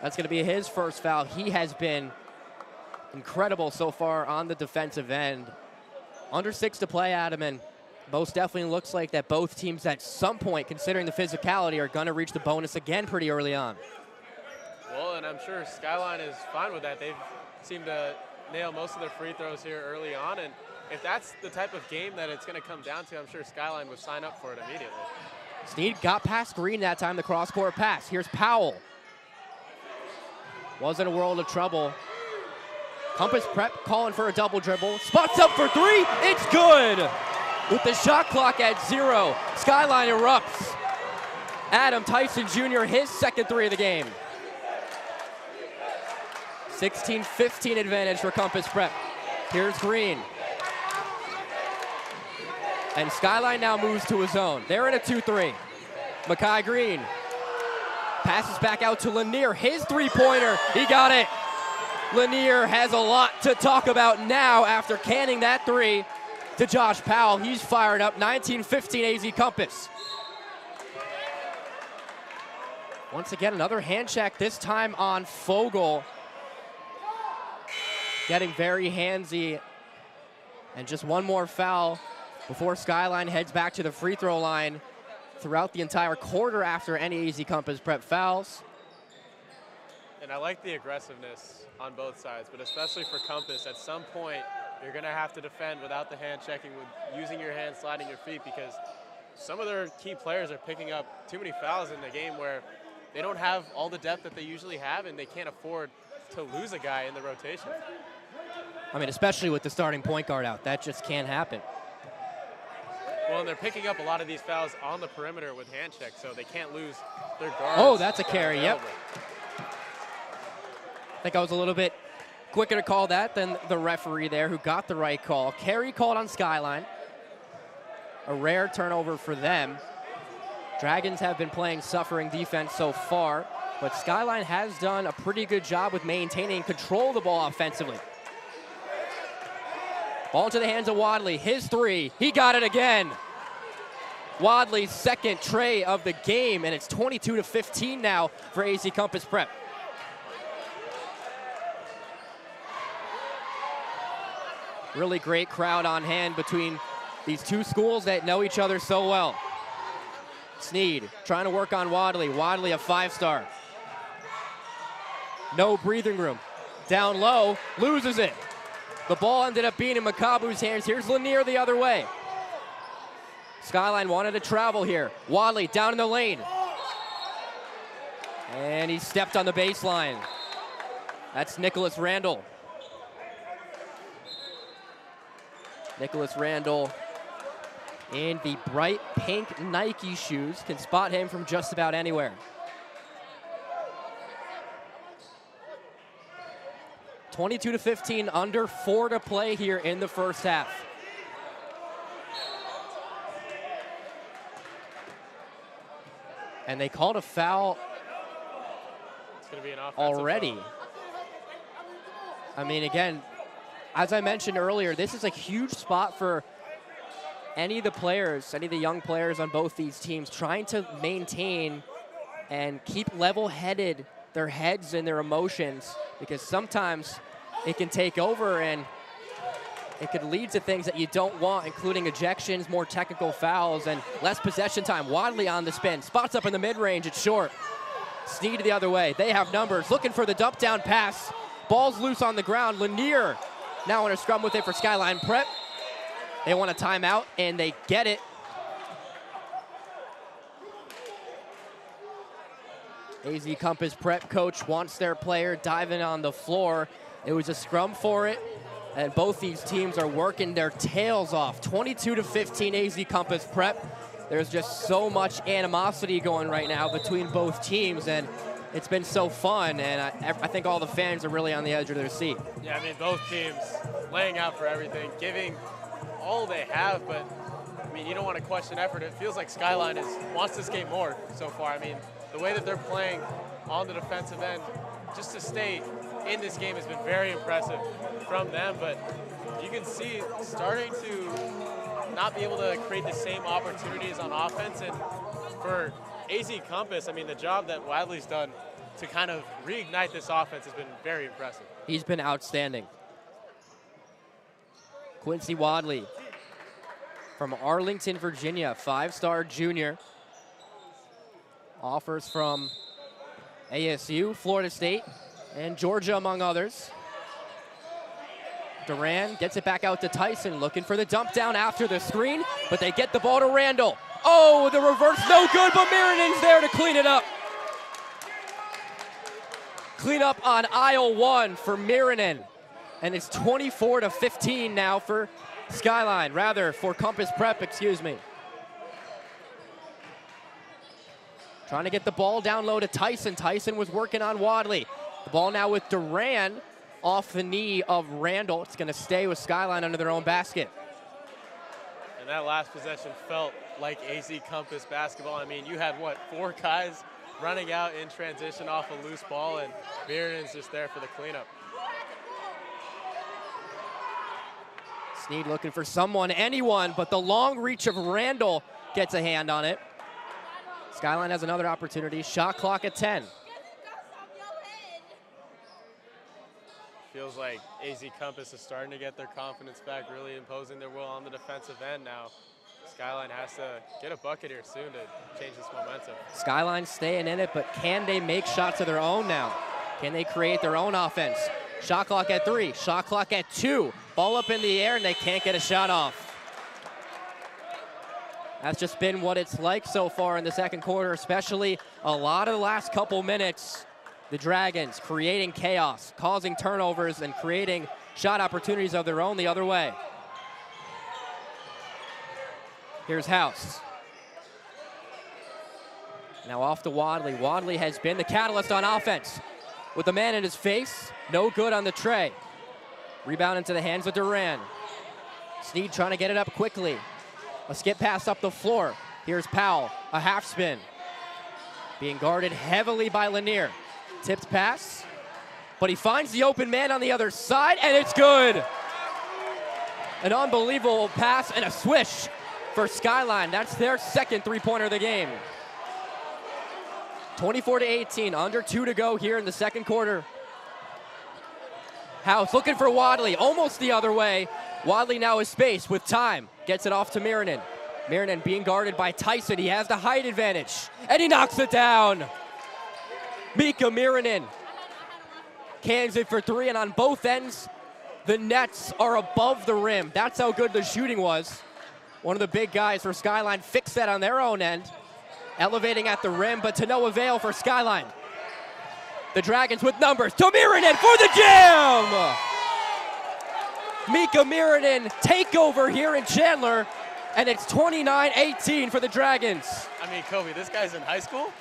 That's gonna be his first foul. He has been incredible so far on the defensive end. Under 6 to play, Adam, and most definitely looks like that both teams at some point, considering the physicality, are gonna reach the bonus again pretty early on. Well, and I'm sure Skyline is fine with that. They've seemed to nail most of their free throws here early on, and if that's the type of game that it's gonna come down to, I'm sure Skyline would sign up for it immediately. Snead got past Green that time, the cross-court pass. Here's Powell. Was in a world of trouble. Compass Prep calling for a double dribble. Spots up for 3, it's good! With the shot clock at 0, Skyline erupts. Adam Tyson Jr., his second 3 of the game. 16-15 advantage for Compass Prep. Here's Green. And Skyline now moves to his own. They're in a 2-3. Makai Green passes back out to Lanier. His three-pointer, he got it. Lanier has a lot to talk about now after canning that 3 to Josh Powell. He's fired up. 19-15 AZ Compass. Once again, another hand check, this time on Fogel. Getting very handsy. And just one more foul before Skyline heads back to the free throw line throughout the entire quarter after any AZ Compass Prep fouls. And I like the aggressiveness on both sides, but especially for Compass, at some point, you're gonna have to defend without the hand checking, with using your hands, sliding your feet, because some of their key players are picking up too many fouls in the game where they don't have all the depth that they usually have, and they can't afford to lose a guy in the rotation. I mean, especially with the starting point guard out, that just can't happen. Well, and they're picking up a lot of these fouls on the perimeter with hand checks, so they can't lose their guards. Oh, that's a carry, yep. I think I was a little bit quicker to call that than the referee there, who got the right call. Carry called on Skyline. A rare turnover for them. Dragons have been playing suffering defense so far, but Skyline has done a pretty good job with maintaining control of the ball offensively. Ball into the hands of Wadley. His 3, he got it again. Wadley's second tray of the game, and it's 22-15 now for AZ Compass Prep. Really great crowd on hand between these two schools that know each other so well. Snead trying to work on Wadley. Wadley, a 5-star. No breathing room. Down low, loses it. The ball ended up being in Makabu's hands. Here's Lanier the other way. Skyline wanted to travel here. Wadley down in the lane. And he stepped on the baseline. That's Nicholas Randall. Nicholas Randall in the bright pink Nike shoes. Can spot him from just about anywhere. (22-15), under 4 to play here in the first half. And they called a foul It's going to be an offensive already. foul. I mean, again, as I mentioned earlier, this is a huge spot for any of the players, any of the young players on both these teams trying to maintain and keep level-headed their heads and their emotions, because sometimes it can take over and it could lead to things that you don't want, including ejections, more technical fouls, and less possession time. Wadley on the spin, spots up in the mid-range, it's short. Sneed the other way, they have numbers, looking for the dump down pass. Ball's loose on the ground, Lanier now in a scrum with it for Skyline Prep. They want a timeout, and they get it. AZ Compass Prep coach wants their player diving on the floor. It was a scrum for it, and both these teams are working their tails off. 22-15 AZ Compass Prep. There's just so much animosity going right now between both teams, and it's been so fun, and I think all the fans are really on the edge of their seat. Yeah, I mean, both teams laying out for everything, giving all they have, but I mean, you don't want to question effort. It feels like Skyline wants this game more so far. I mean, the way that they're playing on the defensive end, just to stay in this game has been very impressive from them, but you can see starting to not be able to create the same opportunities on offense. And for AZ Compass, I mean, the job that Wadley's done to kind of reignite this offense has been very impressive. He's been outstanding. Quincy Wadley from Arlington, Virginia, 5-star junior. Offers from ASU, Florida State, and Georgia, among others. Duran gets it back out to Tyson, looking for the dump down after the screen, but they get the ball to Randall. Oh, the reverse, no good, but Mironen's there to clean it up. Clean up on aisle one for Mironen, and it's 24-15 now for Skyline, rather for Compass Prep, excuse me. Trying to get the ball down low to Tyson. Tyson was working on Wadley. The ball now with Duran off the knee of Randall. It's going to stay with Skyline under their own basket. And that last possession felt like AZ Compass basketball. I mean, you had, what, 4 guys running out in transition off a loose ball, and Mironen's just there for the cleanup. Sneed looking for someone, anyone, but the long reach of Randall gets a hand on it. Skyline has another opportunity. Shot clock at 10. Feels like AZ Compass is starting to get their confidence back, really imposing their will on the defensive end now. Skyline has to get a bucket here soon to change this momentum. Skyline staying in it, but can they make shots of their own now? Can they create their own offense? Shot clock at 3, shot clock at 2. Ball up in the air, and they can't get a shot off. That's just been what it's like so far in the second quarter, especially a lot of the last couple minutes. The Dragons creating chaos, causing turnovers, and creating shot opportunities of their own the other way. Here's House. Now off to Wadley. Wadley has been the catalyst on offense. With the man in his face, no good on the tray. Rebound into the hands of Duran. Sneed trying to get it up quickly. A skip pass up the floor. Here's Powell, a half spin. Being guarded heavily by Lanier. Tipped pass, but he finds the open man on the other side, and it's good. An unbelievable pass and a swish for Skyline. That's their second three-pointer of the game. 24-18, under 2 to go here in the second quarter. House looking for Wadley, almost the other way. Wadley now is space with time. Gets it off to Mironen. Mironen being guarded by Tyson. He has the height advantage, and he knocks it down. Mika Mironen cans it for 3, and on both ends, the nets are above the rim. That's how good the shooting was. One of the big guys for Skyline fixed that on their own end. Elevating at the rim, but to no avail for Skyline. The Dragons with numbers to Mironen for the jam! Mika Mironen takeover here in Chandler, and it's 29-18 for the Dragons. I mean, Kobe, this guy's in high school.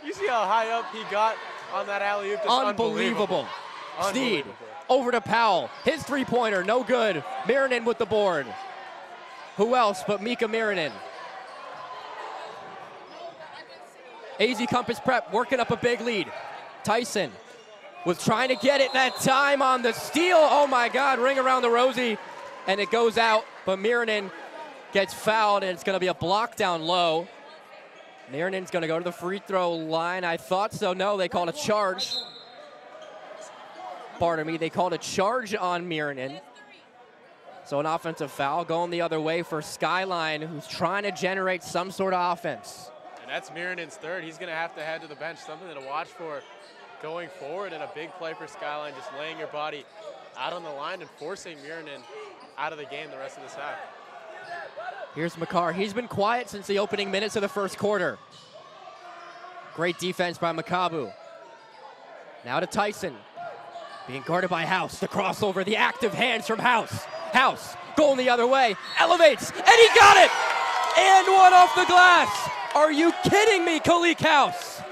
You see how high up he got on that alley-oop? Unbelievable. Sneed over to Powell. His three-pointer, no good. Mironen with the board. Who else but Mika Mironen? AZ Compass Prep working up a big lead. Tyson was trying to get it that time on the steal. Oh my God, ring around the rosy, and it goes out, but Mironen gets fouled, and it's going to be a block down low. Miranen's going to go to the free throw line. I thought so. No, they called a charge. Pardon me, they called a charge on Miranen. So an offensive foul going the other way for Skyline, who's trying to generate some sort of offense. And that's Miranen's third. He's going to have to head to the bench, something to watch for going forward, and a big play for Skyline, just laying your body out on the line and forcing Miranen out of the game the rest of this half. Here's Makar. He's been quiet since the opening minutes of the first quarter. Great defense by Makabu. Now to Tyson. Being guarded by House. The crossover, the active hands from House. House going the other way. Elevates, and he got it! And one off the glass. Are you kidding me, Khalik House?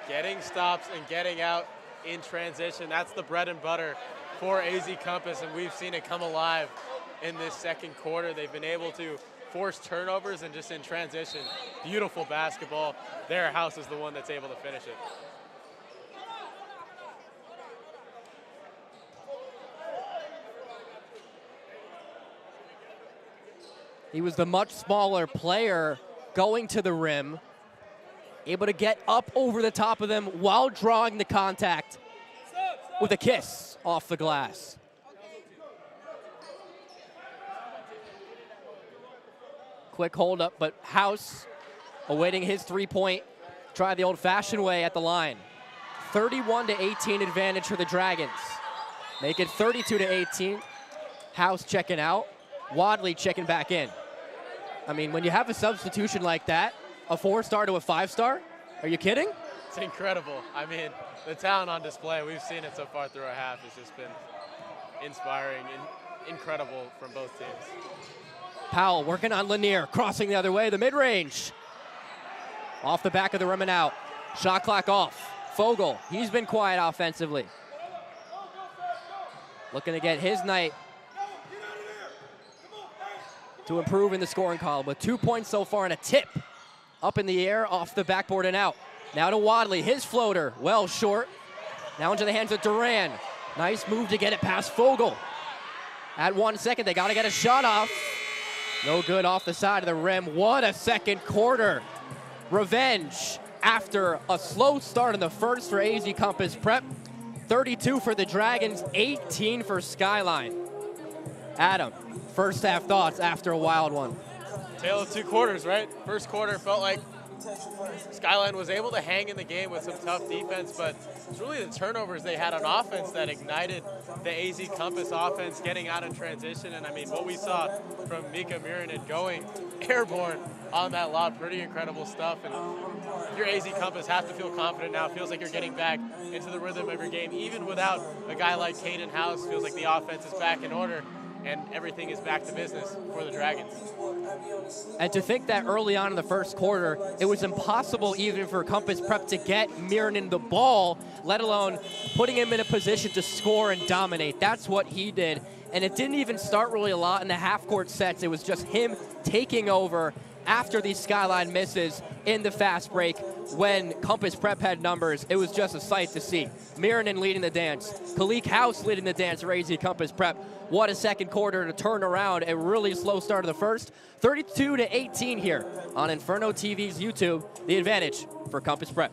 Getting stops and getting out in transition. That's the bread and butter for AZ Compass, and we've seen it come alive in this second quarter. They've been able to force turnovers and just in transition. Beautiful basketball. Their House is the one that's able to finish it. He was the much smaller player going to the rim, able to get up over the top of them while drawing the contact with a kiss off the glass. Quick hold up, but House awaiting his three-point, try the old-fashioned way at the line. 31-18 advantage for the Dragons. Make it 32-18. House checking out. Wadley checking back in. I mean, when you have a substitution like that, a 4-star to a 5-star, are you kidding? It's incredible. I mean, the talent on display, we've seen it so far through our half, has just been inspiring and incredible from both teams. Powell working on Lanier, crossing the other way, the mid-range. Off the back of the rim and out. Shot clock off. Fogel, he's been quiet offensively. Looking to get his night to improve in the scoring column with 2 points so far and a tip up in the air off the backboard and out. Now to Wadley, his floater, well short. Now into the hands of Duran. Nice move to get it past Fogel. At 1 second, they gotta get a shot off. No good off the side of the rim. What a second quarter. Revenge after a slow start in the first for AZ Compass Prep. 32 for the Dragons, 18 for Skyline. Adam, first half thoughts after a wild one. Tale of two quarters, right? First quarter felt like Skyline was able to hang in the game with some tough defense, but it's really the turnovers they had on offense that ignited the AZ Compass offense getting out in transition. And I mean, what we saw from Mika Miranen going airborne on that lob, pretty incredible stuff. And your AZ Compass have to feel confident now. It feels like you're getting back into the rhythm of your game, even without a guy like Caden House. Feels like the offense is back in order and everything is back to business for the Dragons. And to think that early on in the first quarter, it was impossible even for Compass Prep to get Miranen the ball, let alone putting him in a position to score and dominate. That's what he did. And it didn't even start really a lot in the half-court sets. It was just him taking over after these Skyline misses in the fast break. When Compass Prep had numbers, it was just a sight to see. Miranen leading the dance. Khalik House leading the dance for AZ Compass Prep. What a second quarter to turn around a really slow start of the first. 32-18 here on Inferno TV's YouTube. The advantage for Compass Prep.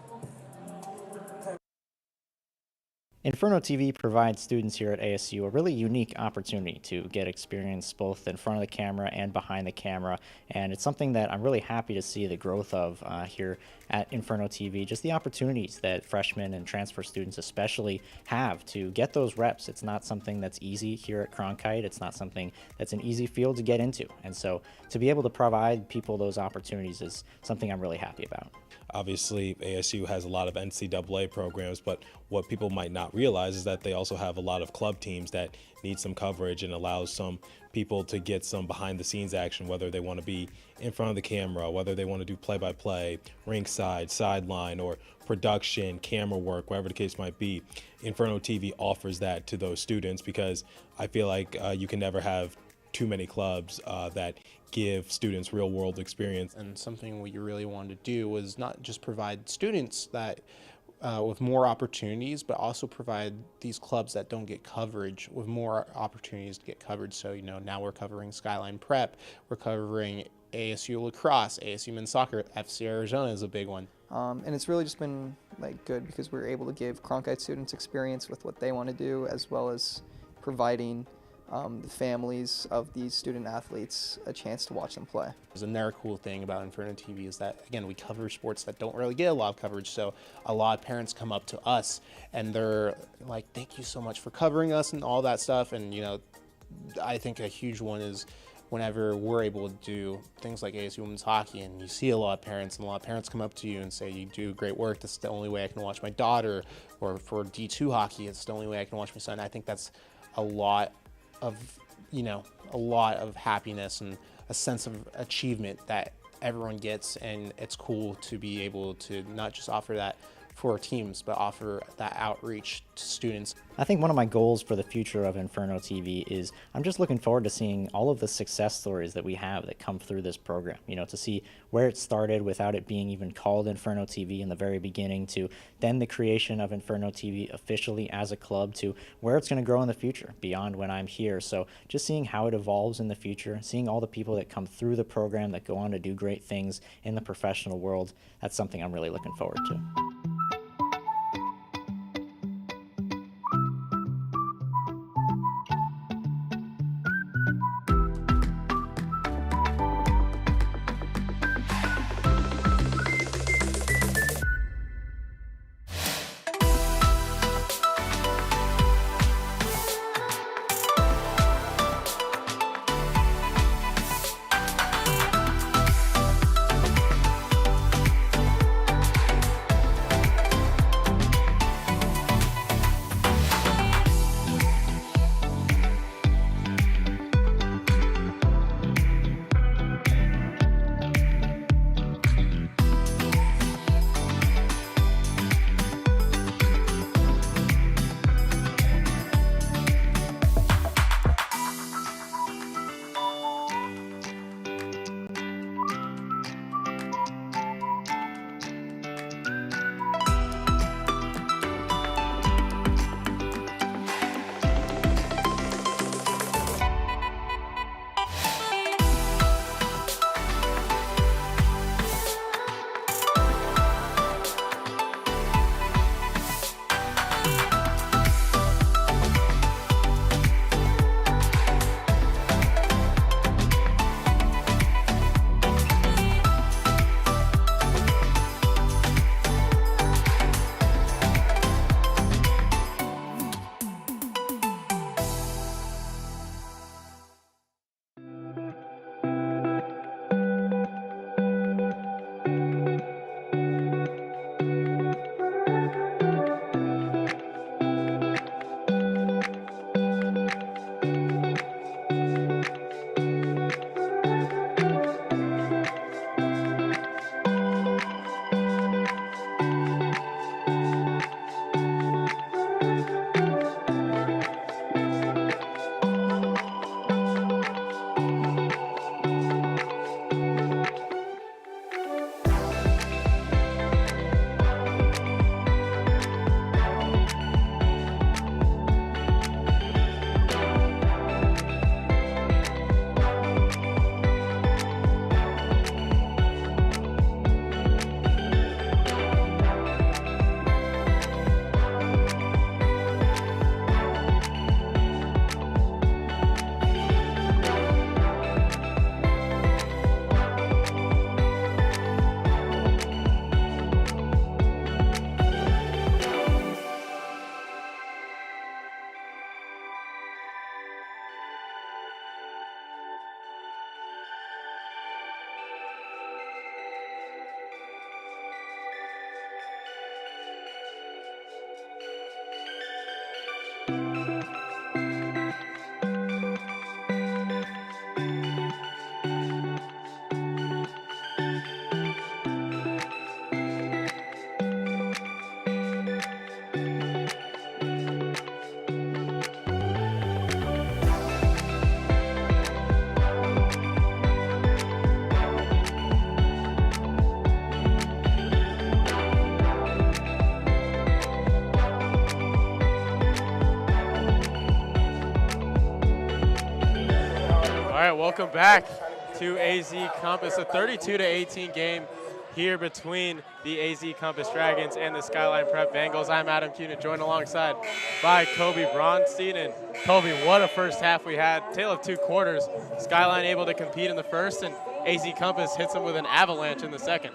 Inferno TV provides students here at ASU a really unique opportunity to get experience both in front of the camera and behind the camera, and it's something that I'm really happy to see the growth of here at Inferno TV, just the opportunities that freshmen and transfer students especially have to get those reps. It's not something that's easy here at Cronkite. It's not something that's an easy field to get into, and so to be able to provide people those opportunities is something I'm really happy about. Obviously, ASU has a lot of NCAA programs, but what people might not realize is that they also have a lot of club teams that need some coverage and allows some people to get some behind-the-scenes action, whether they want to be in front of the camera, whether they want to do play-by-play, ringside, sideline, or production, camera work, whatever the case might be. Inferno TV offers that to those students because I feel like you can never have too many clubs that give students real-world experience. And something we really wanted to do was not just provide students that with more opportunities, but also provide these clubs that don't get coverage with more opportunities to get coverage. So, now we're covering Skyline Prep, we're covering ASU lacrosse, ASU men's soccer, FC Arizona is a big one. And it's really just been good because we're able to give Cronkite students experience with what they want to do, as well as providing the families of these student athletes a chance to watch them play. Another cool thing about Inferno TV is that, again, we cover sports that don't really get a lot of coverage, so a lot of parents come up to us and they're like, thank you so much for covering us and all that stuff. And, I think a huge one is whenever we're able to do things like ASU women's hockey, and you see a lot of parents, and a lot of parents come up to you and say, you do great work, this is the only way I can watch my daughter, or for D2 hockey, it's the only way I can watch my son. I think that's a lot of happiness and a sense of achievement that everyone gets, and it's cool to be able to not just offer that for teams, but offer that outreach to students. I think one of my goals for the future of Inferno TV is I'm just looking forward to seeing all of the success stories that we have that come through this program. To see where it started without it being even called Inferno TV in the very beginning, to then the creation of Inferno TV officially as a club, to where it's going to grow in the future beyond when I'm here. So just seeing how it evolves in the future, seeing all the people that come through the program that go on to do great things in the professional world, that's something I'm really looking forward to. welcome back to AZ Compass, a 32-18 game here between the AZ Compass Dragons and the Skyline Prep Bengals. I'm Adam Cunit, joined alongside by Kobe Bronstein. And Kobe, what a first half we had. Tale of two quarters. Skyline able to compete in the first, and AZ Compass hits them with an avalanche in the second.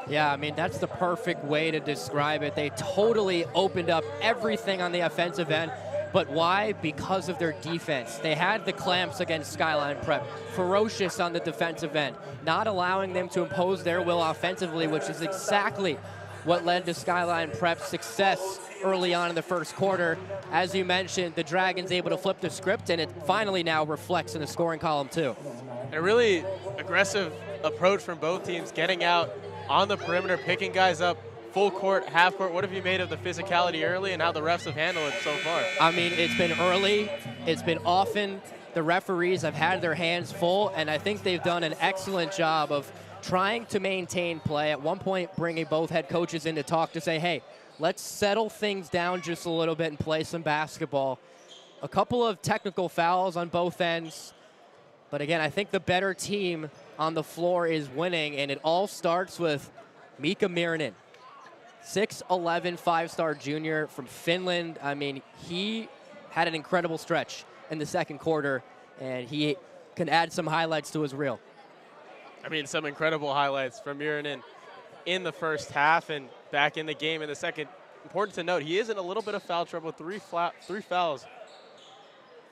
Yeah, I mean, that's the perfect way to describe it. They totally opened up everything on the offensive end. But why? Because of their defense. They had the clamps against Skyline Prep, ferocious on the defensive end, not allowing them to impose their will offensively, which is exactly what led to Skyline Prep's success early on in the first quarter. As you mentioned, the Dragons able to flip the script, and it finally now reflects in the scoring column too. A really aggressive approach from both teams, getting out on the perimeter, picking guys up, full court, half court. What have you made of the physicality early and how the refs have handled it so far? I mean, it's been early. It's been often. The referees have had their hands full, and I think they've done an excellent job of trying to maintain play. At one point, bringing both head coaches in to talk to say, hey, let's settle things down just a little bit and play some basketball. A couple of technical fouls on both ends. But again, I think the better team on the floor is winning, and it all starts with Mika Mirinen. 6'11", five-star junior from Finland. I mean, he had an incredible stretch in the second quarter, and he can add some highlights to his reel. I mean, some incredible highlights from Mirinen in the first half and back in the game in the second. Important to note, he is in a little bit of foul trouble, three fouls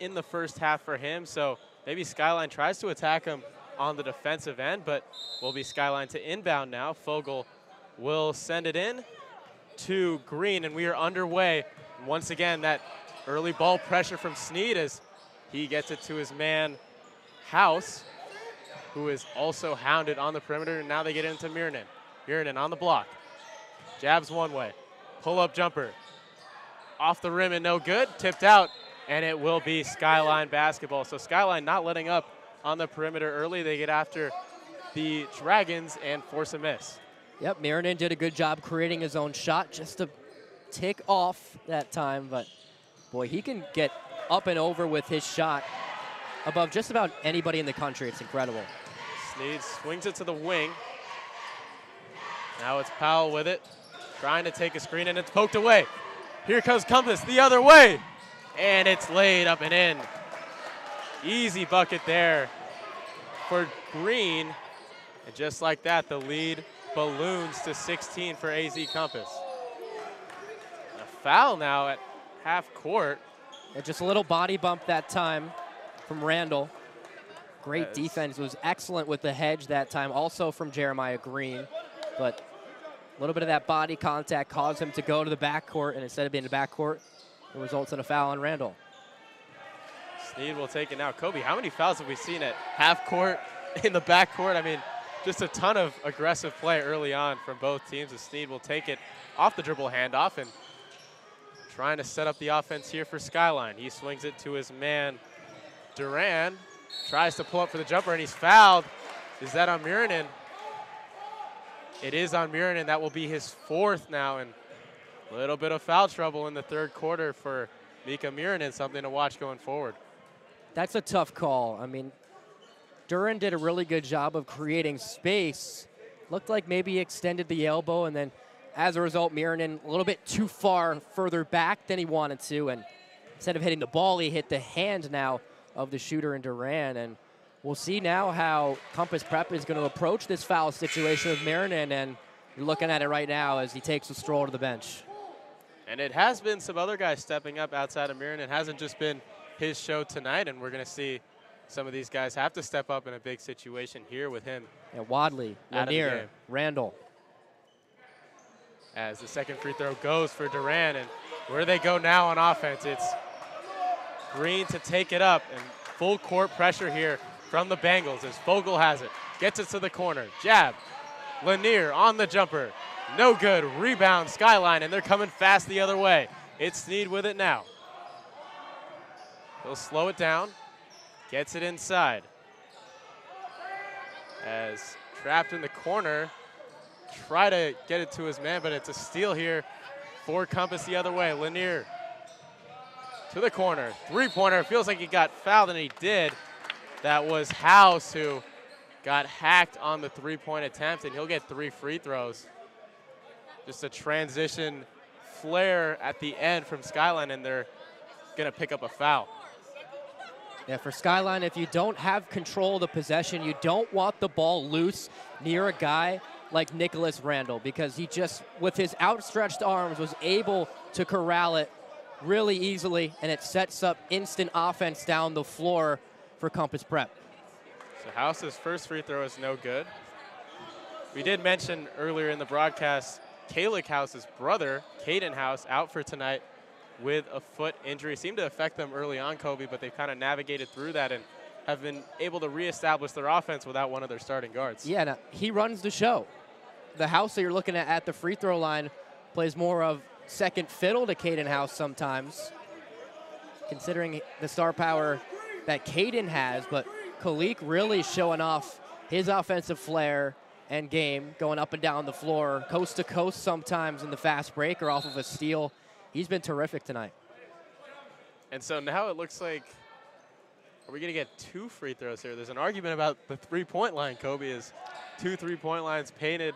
in the first half for him, so maybe Skyline tries to attack him on the defensive end, but will be Skyline to inbound now. Fogel will send it in to Green, and we are underway. Once again, that early ball pressure from Sneed as he gets it to his man, House, who is also hounded on the perimeter, and now they get into Mirinen. Mirinen on the block. Jabs one way. Pull-up jumper. Off the rim and no good. Tipped out, and it will be Skyline basketball. So Skyline not letting up on the perimeter early. They get after the Dragons and force a miss. Yep, Mirinen did a good job creating his own shot, just to tick off that time. But, boy, he can get up and over with his shot above just about anybody in the country. It's incredible. Sneed swings it to the wing. Now it's Powell with it, trying to take a screen, and it's poked away. Here comes Compass the other way, and it's laid up and in. Easy bucket there for Green. And just like that, the lead balloons to 16 for AZ Compass. A foul now at half court. And just a little body bump that time from Randall. Great defense, was excellent with the hedge that time, also from Jeremiah Green. But a little bit of that body contact caused him to go to the backcourt, and instead of being in the backcourt, it results in a foul on Randall. Sneed will take it now. Kobe, how many fouls have we seen at half court, in the backcourt? I mean, just a ton of aggressive play early on from both teams as Sneed will take it off the dribble handoff and trying to set up the offense here for Skyline. He swings it to his man, Duran. Tries to pull up for the jumper, and he's fouled. Is that on Mirinen? It is on Mirinen. That will be his fourth now, and a little bit of foul trouble in the third quarter for Mika Mirinen, something to watch going forward. That's a tough call. I mean, Duran did a really good job of creating space. Looked like maybe he extended the elbow, and then as a result, Mirinen a little bit too far further back than he wanted to, and instead of hitting the ball, he hit the hand now of the shooter in Duran. And we'll see now how Compass Prep is going to approach this foul situation with Mirinen, and you're looking at it right now as he takes a stroll to the bench. And it has been some other guys stepping up outside of Mirinen. It hasn't just been his show tonight, and we're going to see some of these guys have to step up in a big situation here with him. And Wadley, Lanier, Randall. As the second free throw goes for Duran, and where they go now on offense, it's Green to take it up, and full court pressure here from the Bengals as Fogel has it. Gets it to the corner. Jab. Lanier on the jumper. No good. Rebound Skyline, and they're coming fast the other way. It's Sneed with it now. He'll slow it down. Gets it inside. As trapped in the corner. Try to get it to his man, but it's a steal here for Compass the other way. Lanier to the corner. Three-pointer. Feels like he got fouled, and he did. That was House who got hacked on the three-point attempt, and he'll get 3 free throws. Just a transition flare at the end from Skyline, and they're going to pick up a foul. Yeah, for Skyline, if you don't have control of the possession, you don't want the ball loose near a guy like Nicholas Randall, because he just, with his outstretched arms, was able to corral it really easily, and it sets up instant offense down the floor for Compass Prep. So House's first free throw is no good. We did mention earlier in the broadcast, Kalik House's brother, Caden House, out for tonight with a foot injury. Seemed to affect them early on, Kobe, but they've kind of navigated through that and have been able to reestablish their offense without one of their starting guards. Yeah, no, he runs the show. The House that you're looking at the free throw line plays more of second fiddle to Caden House sometimes, considering the star power that Caden has, but Kalik really showing off his offensive flair and game, going up and down the floor, coast to coast sometimes in the fast break or off of a steal. He's been terrific tonight. And so now it looks like, are we going to get 2 free throws here? There's an argument about the three-point line, Kobe, is 2 three-point lines painted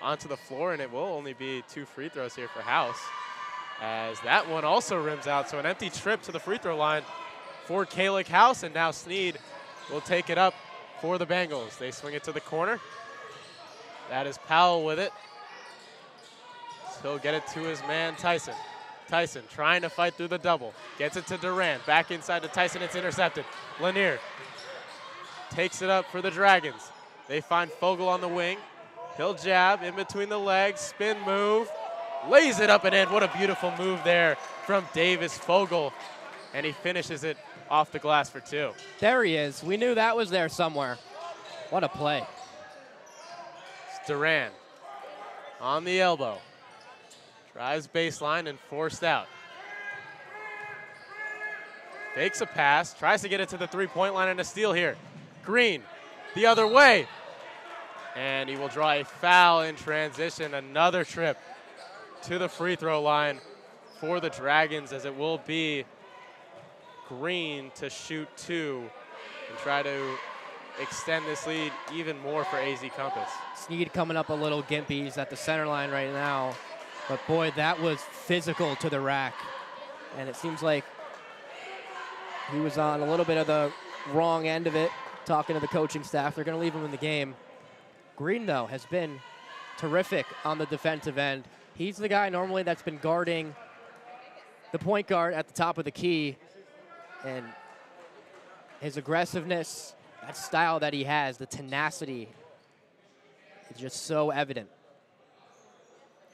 onto the floor, and it will only be 2 free throws here for House, as that one also rims out. So an empty trip to the free throw line for Kalik House, and now Sneed will take it up for the Bengals. They swing it to the corner. That is Powell with it. He'll get it to his man, Tyson. Tyson trying to fight through the double. Gets it to Durant. Back inside to Tyson. It's intercepted. Lanier takes it up for the Dragons. They find Fogel on the wing. He'll jab in between the legs. Spin move. Lays it up and in. What a beautiful move there from Davis Fogel. And he finishes it off the glass for 2. There he is. We knew that was there somewhere. What a play. It's Durant on the elbow. Drives baseline and forced out. Fakes a pass, tries to get it to the three-point line, and a steal here. Green, the other way. And he will draw a foul in transition. Another trip to the free throw line for the Dragons, as it will be Green to shoot 2 and try to extend this lead even more for AZ Compass. Sneed coming up a little gimpy. He's at the center line right now. But boy, that was physical to the rack. And it seems like he was on a little bit of the wrong end of it, talking to the coaching staff. They're going to leave him in the game. Green, though, has been terrific on the defensive end. He's the guy normally that's been guarding the point guard at the top of the key. And his aggressiveness, that style that he has, the tenacity, is just so evident.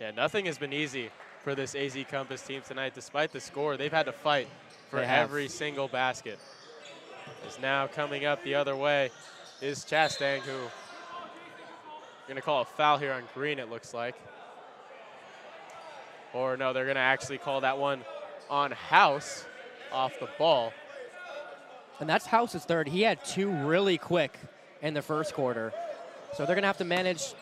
Yeah, nothing has been easy for this AZ Compass team tonight. Despite the score, they've had to fight for every single basket. Is now coming up the other way is Chastang, who are going to call a foul here on Green, it looks like. Or no, they're going to actually call that one on House off the ball. And that's House's third. He had 2 really quick in the first quarter. So they're going to have to manage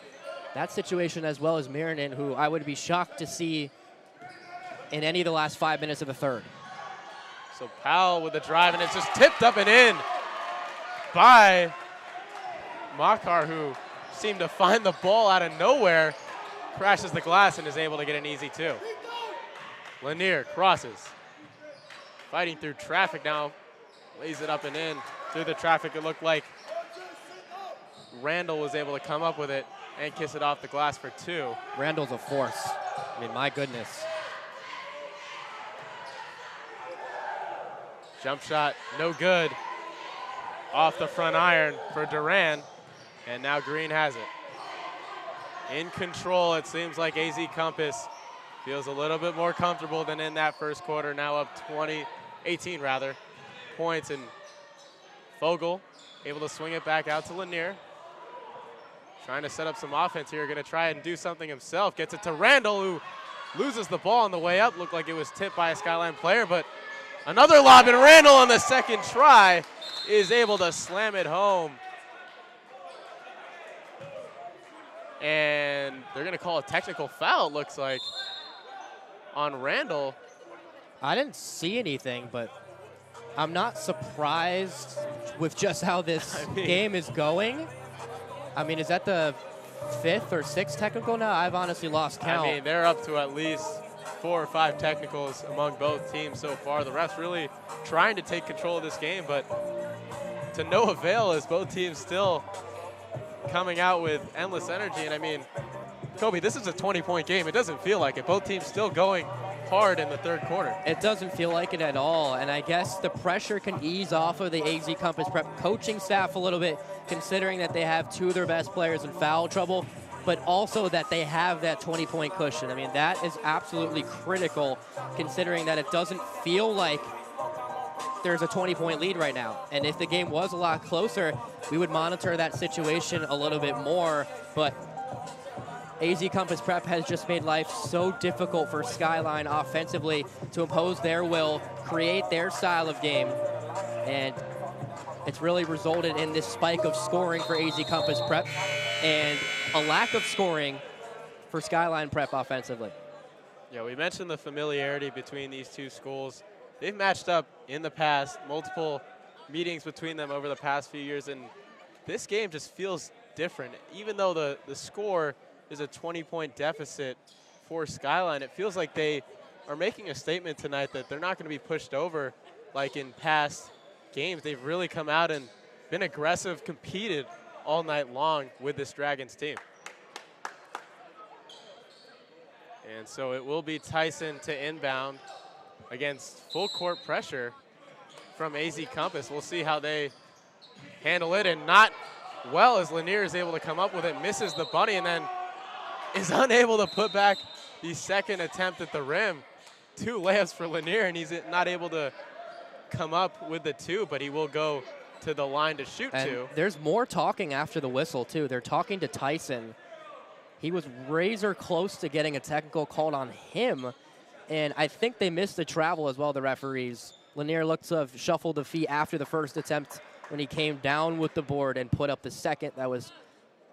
that situation as well as Mirinen, who I would be shocked to see in any of the last 5 minutes of the third. So Powell with the drive, and it's just tipped up and in by Makar, who seemed to find the ball out of nowhere, crashes the glass and is able to get an easy 2. Lanier crosses, fighting through traffic now, lays it up and in through the traffic. It looked like Randall was able to come up with it and kiss it off the glass for 2. Randall's a force. I mean, my goodness. Jump shot, no good. Off the front iron for Duran, and now Green has it. In control, it seems like AZ Compass feels a little bit more comfortable than in that first quarter, now up 18 points, and Fogel able to swing it back out to Lanier. Trying to set up some offense here, gonna try and do something himself. Gets it to Randall, who loses the ball on the way up. Looked like it was tipped by a Skyline player, but another lob, and Randall on the second try is able to slam it home. And they're gonna call a technical foul, it looks like, on Randall. I didn't see anything, but I'm not surprised with just how this game is going. I mean, is that the 5th or 6th technical now? I've honestly lost count. I mean, they're up to at least 4 or 5 technicals among both teams so far. The refs really trying to take control of this game, but to no avail as both teams still coming out with endless energy. And I mean, Kobe, this is a 20-point game. It doesn't feel like it. Both teams still going hard in the 3rd quarter. It doesn't feel like it at all, and I guess the pressure can ease off of the AZ Compass Prep coaching staff a little bit, considering that they have 2 of their best players in foul trouble, but also that they have that 20-point cushion. I mean, that is absolutely critical, considering that it doesn't feel like there's a 20-point lead right now. And if the game was a lot closer, we would monitor that situation a little bit more, but AZ Compass Prep has just made life so difficult for Skyline offensively to impose their will, create their style of game, and it's really resulted in this spike of scoring for AZ Compass Prep and a lack of scoring for Skyline Prep offensively. Yeah, we mentioned the familiarity between these two schools. They've matched up in the past, multiple meetings between them over the past few years, and this game just feels different. Even though the score is a 20-point deficit for Skyline, it feels like they are making a statement tonight that they're not going to be pushed over like in past games. They've really come out and been aggressive, competed all night long with this Dragons team. And so it will be Tyson to inbound against full court pressure from AZ Compass. We'll see how they handle it, and not well as Lanier is able to come up with it, misses the bunny, and then is unable to put back the 2nd attempt at the rim. 2 layups for Lanier, and he's not able to come up with the 2, but he will go to the line to shoot and 2. There's more talking after the whistle, too. They're talking to Tyson. He was razor close to getting a technical called on him, and I think they missed the travel as well, the referees. Lanier looked to have shuffled the feet after the 1st attempt when he came down with the board and put up the 2nd that was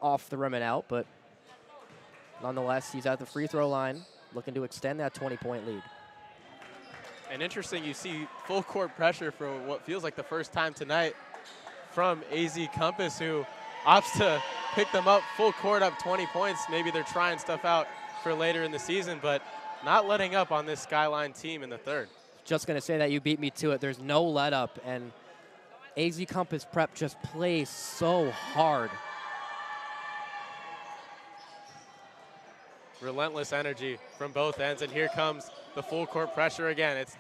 off the rim and out, but nonetheless, he's at the free throw line looking to extend that 20-point lead. And interesting, you see full court pressure for what feels like the first time tonight from AZ Compass, who opts to pick them up full court, up 20 points. Maybe they're trying stuff out for later in the season, but not letting up on this Skyline team in the 3rd. Just going to say that you beat me to it. There's no let up, and AZ Compass Prep just plays so hard. Relentless energy from both ends, and here comes the full court pressure again. It's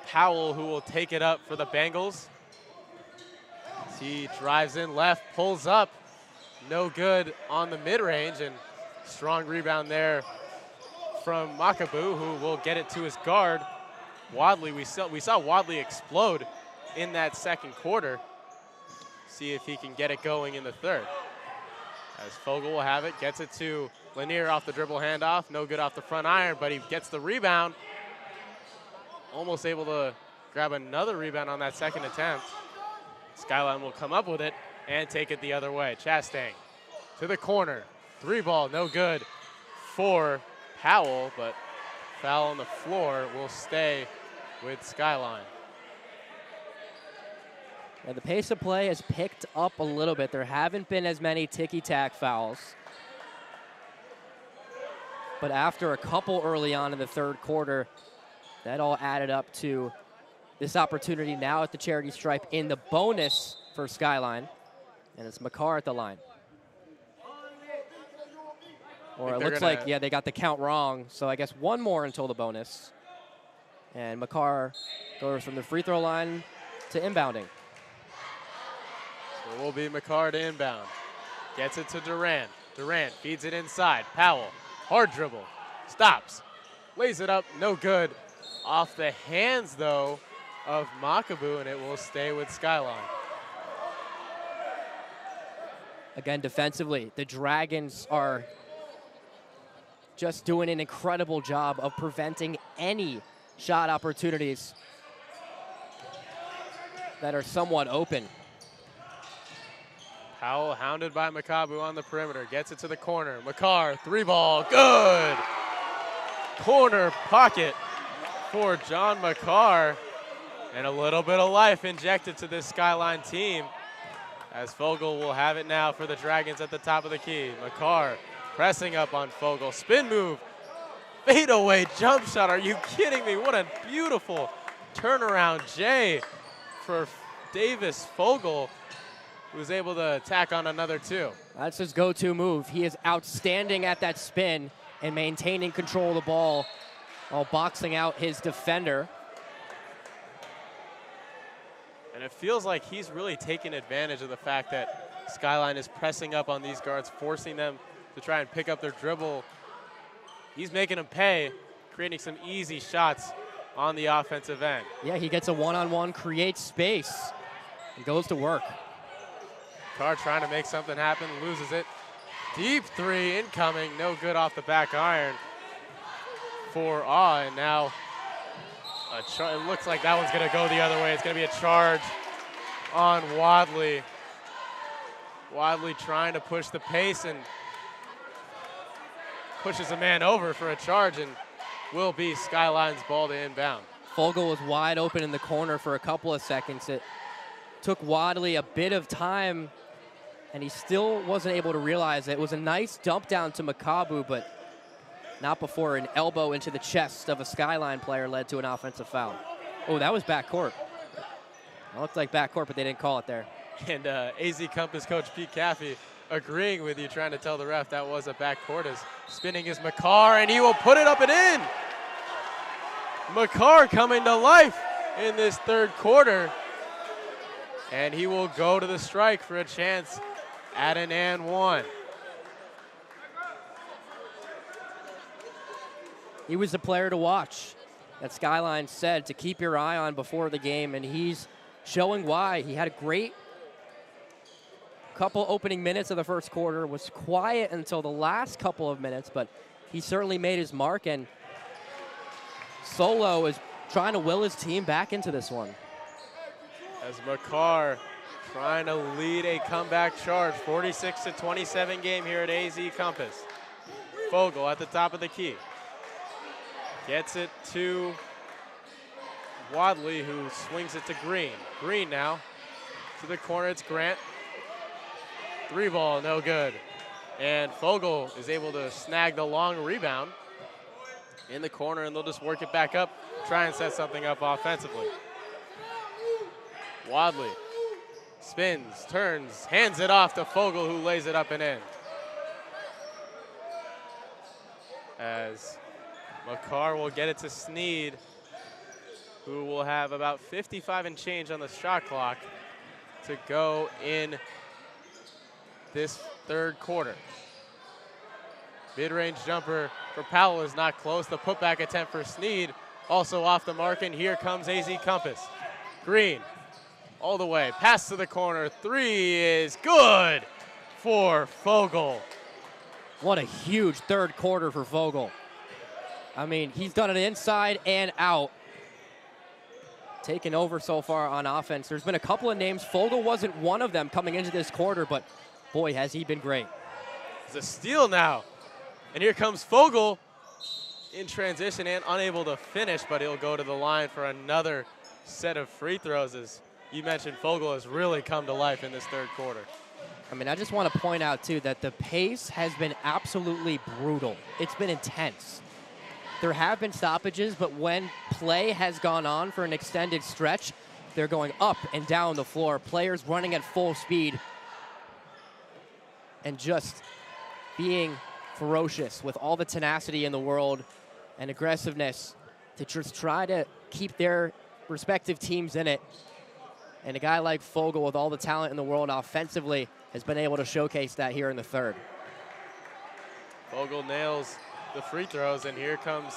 Powell who will take it up for the Bengals. He drives in left, pulls up, no good on the mid-range, and strong rebound there from Makabu, who will get it to his guard. Wadley, we saw Wadley explode in that 2nd quarter. See if he can get it going in the 3rd. As Fogel will have it, gets it to Lanier off the dribble handoff. No good off the front iron, but he gets the rebound. Almost able to grab another rebound on that 2nd attempt. Skyline will come up with it and take it the other way. Chastain to the corner. 3-ball, no good for Powell, but foul on the floor will stay with Skyline. And the pace of play has picked up a little bit. There haven't been as many ticky-tack fouls. But after a couple early on in the 3rd quarter, that all added up to this opportunity now at the charity stripe in the bonus for Skyline. And it's McCarr at the line. Or it looks like, yeah, they got the count wrong. So I guess one more until the bonus. And McCarr goes from the free throw line to inbounding. It will be McCarr to inbound. Gets it to Durant. Durant feeds it inside. Powell, hard dribble, stops, lays it up, no good. Off the hands, though, of Makabu, and it will stay with Skyline. Again, defensively, the Dragons are just doing an incredible job of preventing any shot opportunities that are somewhat open. Powell hounded by Makabu on the perimeter, gets it to the corner. McCarr, 3-ball, good! Corner pocket for John McCarr. And a little bit of life injected to this Skyline team, as Fogel will have it now for the Dragons at the top of the key. McCarr pressing up on Fogel. Spin move. Fadeaway jump shot. Are you kidding me? What a beautiful turnaround J for Davis Fogel, who's able to tack on another two. That's his go-to move. He is outstanding at that spin and maintaining control of the ball while boxing out his defender. And it feels like he's really taking advantage of the fact that Skyline is pressing up on these guards, forcing them to try and pick up their dribble. He's making them pay, creating some easy shots on the offensive end. Yeah, he gets a one-on-one, creates space, and goes to work. Carr trying to make something happen, loses it. Deep three incoming, no good off the back iron for Ah, and now it looks like that one's gonna go the other way. It's gonna be a charge on Wadley. Wadley trying to push the pace and pushes a man over for a charge, and will be Skyline's ball to inbound. Fogel was wide open in the corner for a couple of seconds. It took Wadley a bit of time, and he still wasn't able to realize it. It was a nice dump down to Makabu, but not before an elbow into the chest of a Skyline player led to an offensive foul. Oh, that was backcourt. It looked like backcourt, but they didn't call it there. And AZ Compass coach Pete Caffey agreeing with you, trying to tell the ref that was a backcourt. As spinning is McCarr, and he will put it up and in. McCarr coming to life in this third quarter. And he will go to the strike for a chance at an and one. He was the player to watch that Skyline said to keep your eye on before the game, and he's showing why. He had a great couple opening minutes of the first quarter, was quiet until the last couple of minutes, but he certainly made his mark, and Solo is trying to will his team back into this one. As McCarr trying to lead a comeback charge, 46-27 game here at AZ Compass. Fogel at the top of the key. Gets it to Wadley, who swings it to Green. Green now to the corner, it's Grant. Three ball, no good. And Fogel is able to snag the long rebound in the corner, and they'll just work it back up, try and set something up offensively. Wadley spins, turns, hands it off to Fogel, who lays it up and in. As McCarr will get it to Sneed, who will have about 55 and change on the shot clock to go in this third quarter. Mid-range jumper for Powell is not close. The putback attempt for Sneed also off the mark, and here comes AZ Compass. Green all the way, pass to the corner. Three is good for Fogel. What a huge third quarter for Fogel. I mean, he's done it inside and out. Taken over so far on offense. There's been a couple of names. Fogel wasn't one of them coming into this quarter, but boy, has he been great. It's a steal now. And here comes Fogel in transition and unable to finish, but he'll go to the line for another set of free throws. As you mentioned, Fogel has really come to life in this third quarter. I mean, I just want to point out, too, that the pace has been absolutely brutal. It's been intense. There have been stoppages, but when play has gone on for an extended stretch, they're going up and down the floor. Players running at full speed and just being ferocious with all the tenacity in the world and aggressiveness to just try to keep their respective teams in it. And a guy like Fogel, with all the talent in the world offensively, has been able to showcase that here in the third. Fogel nails the free throws, and here comes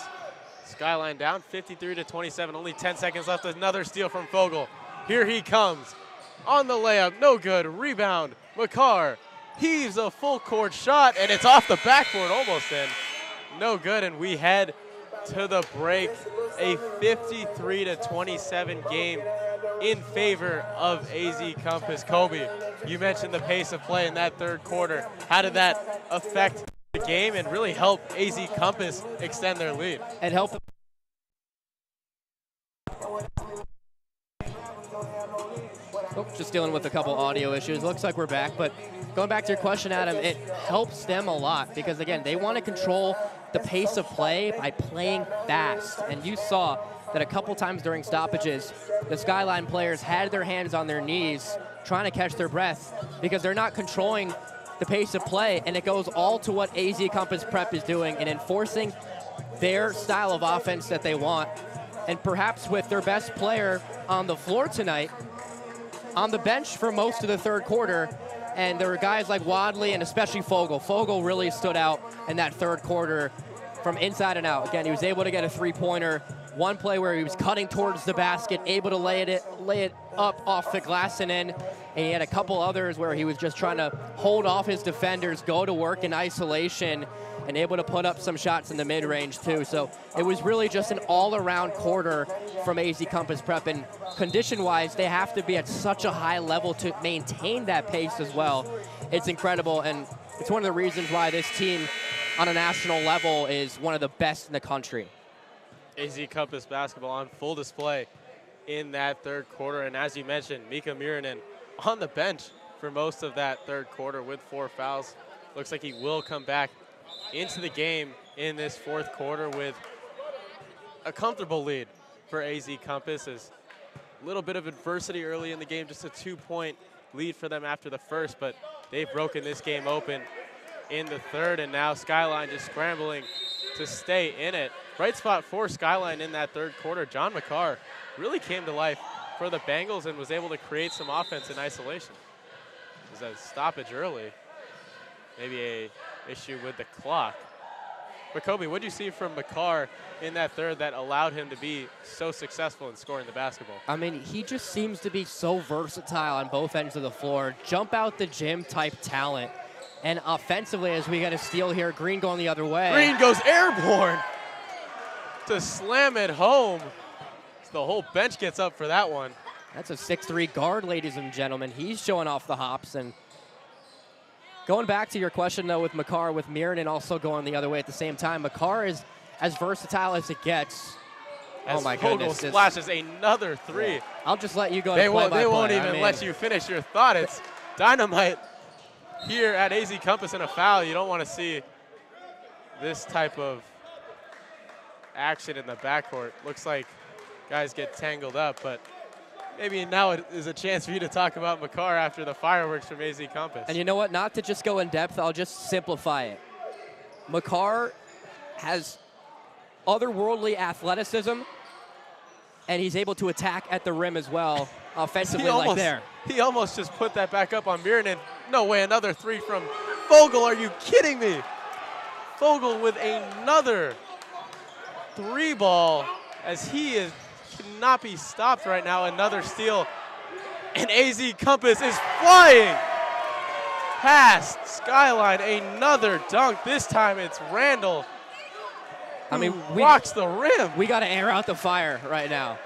Skyline down 53-27. Only 10 seconds left. Another steal from Fogel. Here he comes on the layup. No good. Rebound. McCarr heaves a full court shot, and it's off the backboard, almost in. No good, and we head to the break. A 53-27 game in favor of AZ Compass. Kobe, you mentioned the pace of play in that third quarter. How did that affect the game and really help AZ Compass extend their lead? It helped just dealing with a couple audio issues. Looks like we're back, but going back to your question, Adam, it helps them a lot because, again, they want to control the pace of play by playing fast. And you saw that a couple times during stoppages, the Skyline players had their hands on their knees trying to catch their breath because they're not controlling the pace of play, and it goes all to what AZ Compass Prep is doing and enforcing their style of offense that they want. And perhaps with their best player on the floor tonight, on the bench for most of the third quarter, and there were guys like Wadley and especially Fogel. Fogel really stood out in that third quarter from inside and out. Again, he was able to get a three-pointer. One play where he was cutting towards the basket, able to lay it up off the glass and in. And he had a couple others where he was just trying to hold off his defenders, go to work in isolation, and able to put up some shots in the mid-range too. So it was really just an all-around quarter from AZ Compass Prep. And condition-wise, they have to be at such a high level to maintain that pace as well. It's incredible, and it's one of the reasons why this team on a national level is one of the best in the country. AZ Compass basketball on full display in that third quarter. And as you mentioned, Mika Miranen on the bench for most of that third quarter with 4 fouls. Looks like he will come back into the game in this fourth quarter with a comfortable lead for AZ Compass. As a little bit of adversity early in the game, just a 2-point lead for them after the first, but they've broken this game open in the third, and now Skyline just scrambling to stay in it. Bright spot for Skyline in that third quarter. John McCarr really came to life for the Bengals and was able to create some offense in isolation. It was a stoppage early, maybe a issue with the clock. But Kobe, what did you see from McCarr in that third that allowed him to be so successful in scoring the basketball? I mean, he just seems to be so versatile on both ends of the floor. Jump out the gym type talent. And offensively, as we get a steal here, Green going the other way. Green goes airborne to slam it home. The whole bench gets up for that one. That's a 6'3" guard, ladies and gentlemen. He's showing off the hops. And going back to your question, though, with McCarr, with Miranen also going the other way at the same time, McCarr is as versatile as it gets. As oh, my Fogel goodness. splashes another three. Yeah. I'll just let you go They to won't play-by-play. even let you finish your thought. It's dynamite here at AZ Compass and a foul. You don't want to see this type of action in the backcourt. Looks like guys get tangled up, but maybe now it is a chance for you to talk about McCarr after the fireworks from AZ Compass. And you know what? Not to just go in depth, I'll just simplify it. McCarr has otherworldly athleticism, and he's able to attack at the rim as well, offensively like there. He almost just put that back up on Miranen. No way, another three from Fogel. Are you kidding me? Fogel with another three ball as he cannot be stopped right now. Another steal, and AZ Compass is flying past Skyline. Another dunk. This time it's Randall. I mean, rocks the rim. We got to air out the fire right now.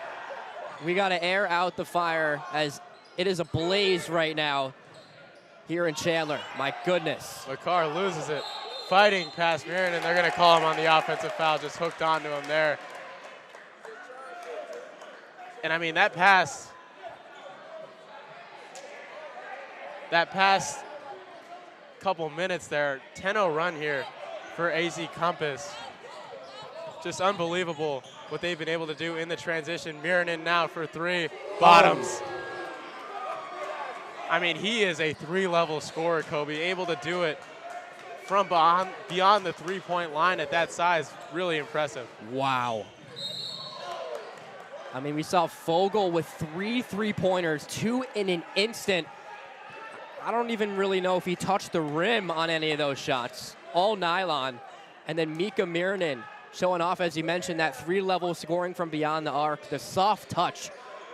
We got to air out the fire as it is ablaze right now here in Chandler. My goodness. McCarr loses it. Fighting past Miranen. They're going to call him on the offensive foul. Just hooked onto him there. And I mean, that pass couple minutes there, 10-0 run here for AZ Compass. Just unbelievable what they've been able to do in the transition. Miranen now for three, bottoms. I mean, he is a three-level scorer, Kobe, able to do it from beyond the three-point line at that size. Really impressive. Wow. I mean, we saw Fogel with 3 3-pointers, 2 in an instant. I don't even really know if he touched the rim on any of those shots. All nylon. And then Mika Miranen showing off, as you mentioned, that 3-level scoring from beyond the arc. The soft touch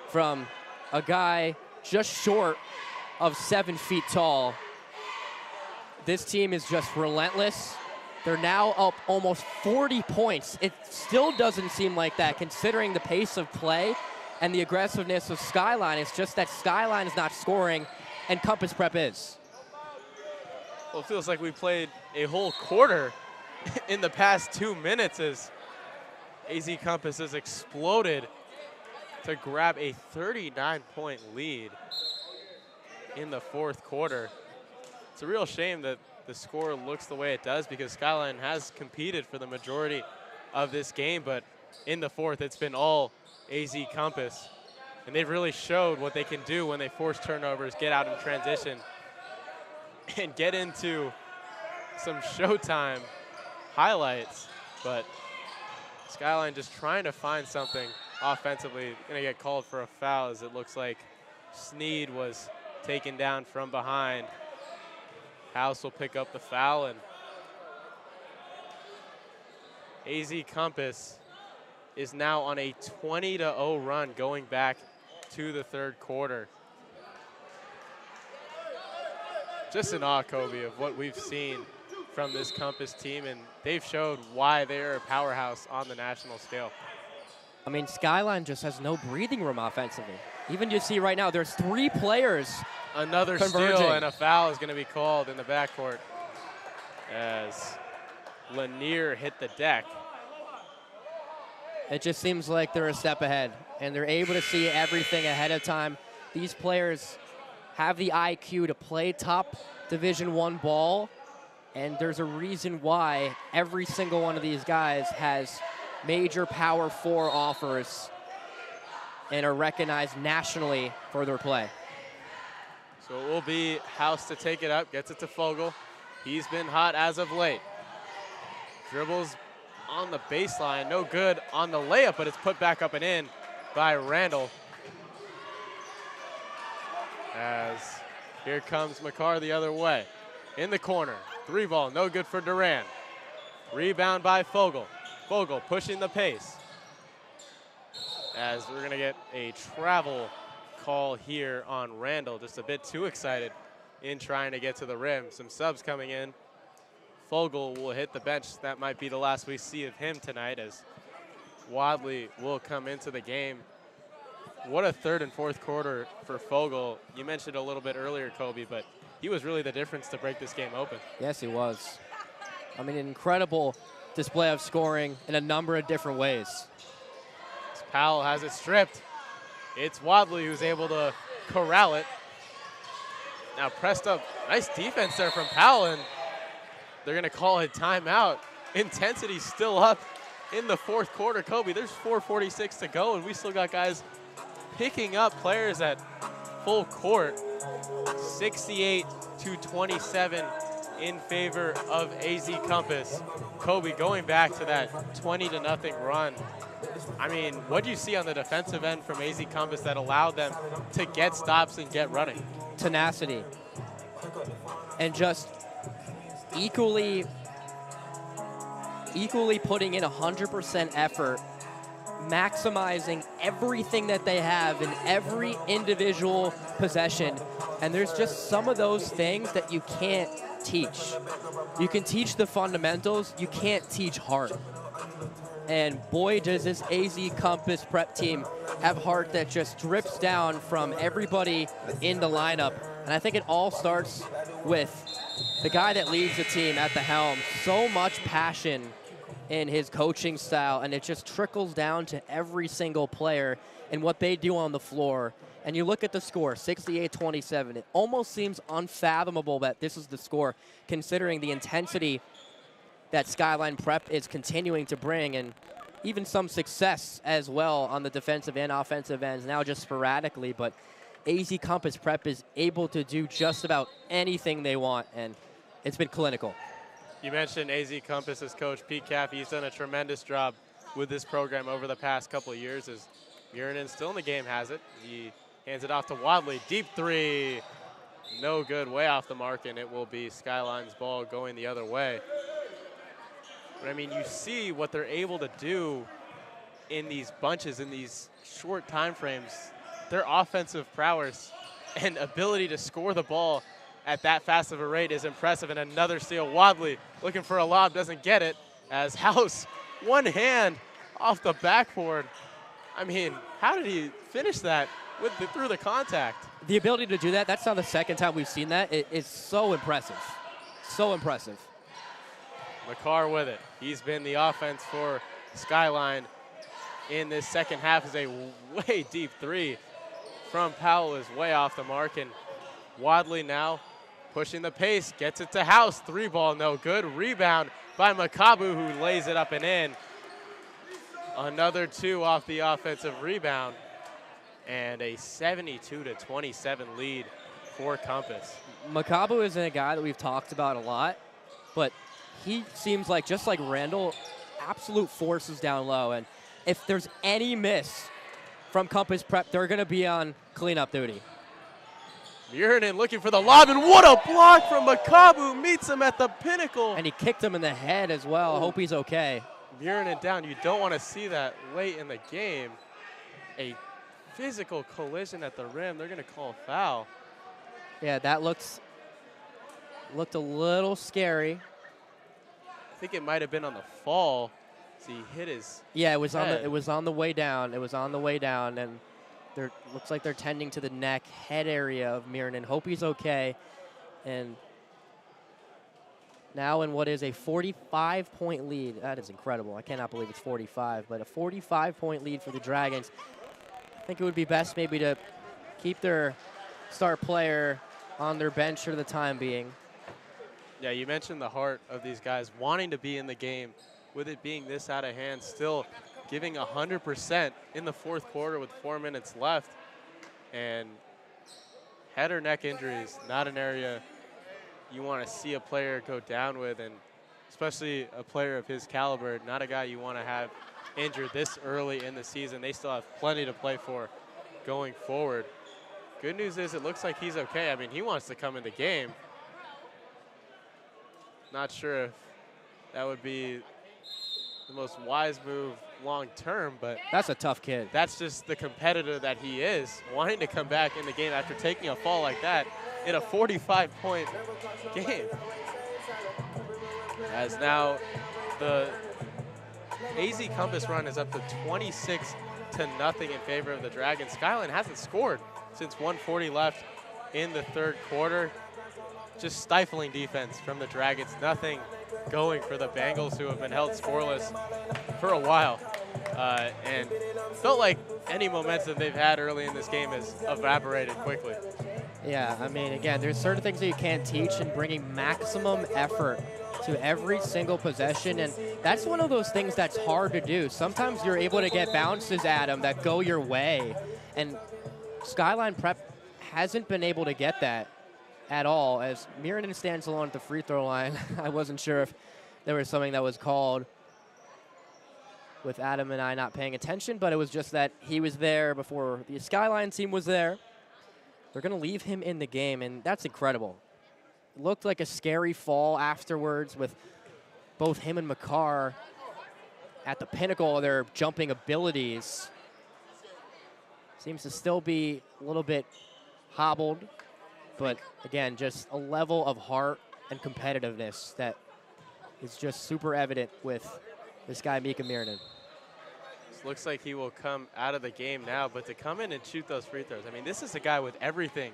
from a guy just short of 7 feet tall. This team is just relentless. They're now up almost 40 points. It still doesn't seem like that, considering the pace of play and the aggressiveness of Skyline. It's just that Skyline is not scoring, and Compass Prep is. Well, it feels like we played a whole quarter in the past 2 minutes as AZ Compass has exploded to grab a 39-point lead in the fourth quarter. It's a real shame that the score looks the way it does because Skyline has competed for the majority of this game, but in the fourth, it's been all AZ Compass. And they've really showed what they can do when they force turnovers, get out in transition, and get into some showtime highlights. But Skyline just trying to find something offensively. Going to get called for a foul as it looks like Sneed was taken down from behind. House will pick up the foul, and AZ Compass is now on a 20-0 run going back to the third quarter. Just in awe, Kobe, of what we've seen from this Compass team, and they've showed why they're a powerhouse on the national scale. I mean, Skyline just has no breathing room offensively. Even you see right now, there's 3 players Another converging. steal and a foul is going to be called in the backcourt as Lanier hit the deck. It just seems like they're a step ahead, and they're able to see everything ahead of time. These players have the IQ to play top Division I ball, and there's a reason why every single one of these guys has major Power 4 offers and are recognized nationally for their play. So it will be House to take it up, gets it to Fogel. He's been hot as of late. Dribbles on the baseline, no good on the layup, but it's put back up and in by Randall. As here comes McCarr the other way. In the corner, 3 ball, no good for Duran. Rebound by Fogel. Fogel pushing the pace. As we're gonna get a travel call here on Randall, just a bit too excited in trying to get to the rim. Some subs coming in. Fogel will hit the bench. That might be the last we see of him tonight, as Wadley will come into the game. What a third and fourth quarter for Fogel. You mentioned a little bit earlier, Kobe, but he was really the difference to break this game open. Yes, he was. I mean, an incredible display of scoring in a number of different ways. As Powell has it stripped. It's Wadley who's able to corral it. Now pressed up. Nice defense there from Powell, and they're going to call a timeout. Intensity still up in the fourth quarter. Kobe, there's 4:46 to go, and we still got guys picking up players at full court. 68-27 in favor of AZ Compass. Kobe, going back to that 20-0 run. I mean, what do you see on the defensive end from AZ Compass that allowed them to get stops and get running? Tenacity. And just equally putting in 100% effort, maximizing everything that they have in every individual possession. And there's just some of those things that you can't teach. You can teach the fundamentals, you can't teach heart. And boy, does this AZ Compass prep team have heart that just drips down from everybody in the lineup. And I think it all starts with the guy that leads the team at the helm. So much passion in his coaching style, and it just trickles down to every single player and what they do on the floor. And you look at the score, 68-27. It almost seems unfathomable that this is the score, considering the intensity that Skyline Prep is continuing to bring, and even some success as well on the defensive and offensive ends, now just sporadically. But AZ Compass Prep is able to do just about anything they want, and it's been clinical. You mentioned AZ Compass's coach, Pete Caffey. He's done a tremendous job with this program over the past couple of years, as Muranen still in the game has it. He hands it off to Wadley. Deep 3. No good, way off the mark, and it will be Skyline's ball going the other way. But I mean, you see what they're able to do in these bunches, in these short time frames. Their offensive prowess and ability to score the ball at that fast of a rate is impressive. And another steal. Wadley looking for a lob, doesn't get it, as House, one hand off the backboard. I mean, how did he finish that through the contact? The ability to do that, that's not the second time we've seen that. It is so impressive. So impressive. McCarr with it. He's been the offense for Skyline in this second half. Is a way deep 3 from Powell is way off the mark, and Wadley now pushing the pace, gets it to House. 3-ball, no good. Rebound by Makabu, who lays it up and in. Another 2 off the offensive rebound. And a 72-27 lead for Compass. Makabu isn't a guy that we've talked about a lot, but he seems like, just like Randall, absolute forces down low. And if there's any miss from Compass Prep, they're going to be on cleanup duty. Muirden looking for the lob, and what a block from Makabu. Meets him at the pinnacle. And he kicked him in the head as well. I hope he's okay. Muirden down. You don't want to see that late in the game. A physical collision at the rim. They're going to call a foul. Yeah, that looked a little scary. I think it might have been on the fall. So he hit his Yeah, it was head. on the way down. It was on the way down, and looks like they're tending to the neck, head area of Muirden. Hope he's okay. And now in what is a 45-point lead. That is incredible. I cannot believe it's 45, but a 45-point lead for the Dragons. I think it would be best maybe to keep their star player on their bench for the time being. Yeah, you mentioned the heart of these guys wanting to be in the game. With it being this out of hand, still giving 100% in the fourth quarter with 4 minutes left. And head or neck injuries, not an area you want to see a player go down with, and especially a player of his caliber, not a guy you want to have injured this early in the season. They still have plenty to play for going forward. Good news is it looks like he's okay. I mean, he wants to come in the game. Not sure if that would be the most wise move long term, but That's a tough kid. that's just the competitor that he is, wanting to come back in the game after taking a fall like that in a 45-point game. As now the AZ Compass run is up to 26-0 in favor of the Dragons. Skyline hasn't scored since 1:40 left in the third quarter. Just stifling defense from the Dragons. Nothing going for the Bengals, who have been held scoreless for a while. And felt like any momentum they've had early in this game has evaporated quickly. Yeah, I mean, again, there's certain things that you can't teach, and bringing maximum effort to every single possession, and that's one of those things that's hard to do. Sometimes you're able to get bounces at them that go your way, and Skyline Prep hasn't been able to get that at all, as Muirden stands alone at the free throw line. I wasn't sure if there was something that was called with Adam and I not paying attention, but it was just that he was there before the Skyline team was there. They're going to leave him in the game, and that's incredible. Looked like a scary fall afterwards with both him and Makar at the pinnacle of their jumping abilities. Seems to still be a little bit hobbled, but again, just a level of heart and competitiveness that is just super evident with this guy, Mika Muirden. Looks like he will come out of the game now, but to come in and shoot those free throws, I mean, this is a guy with everything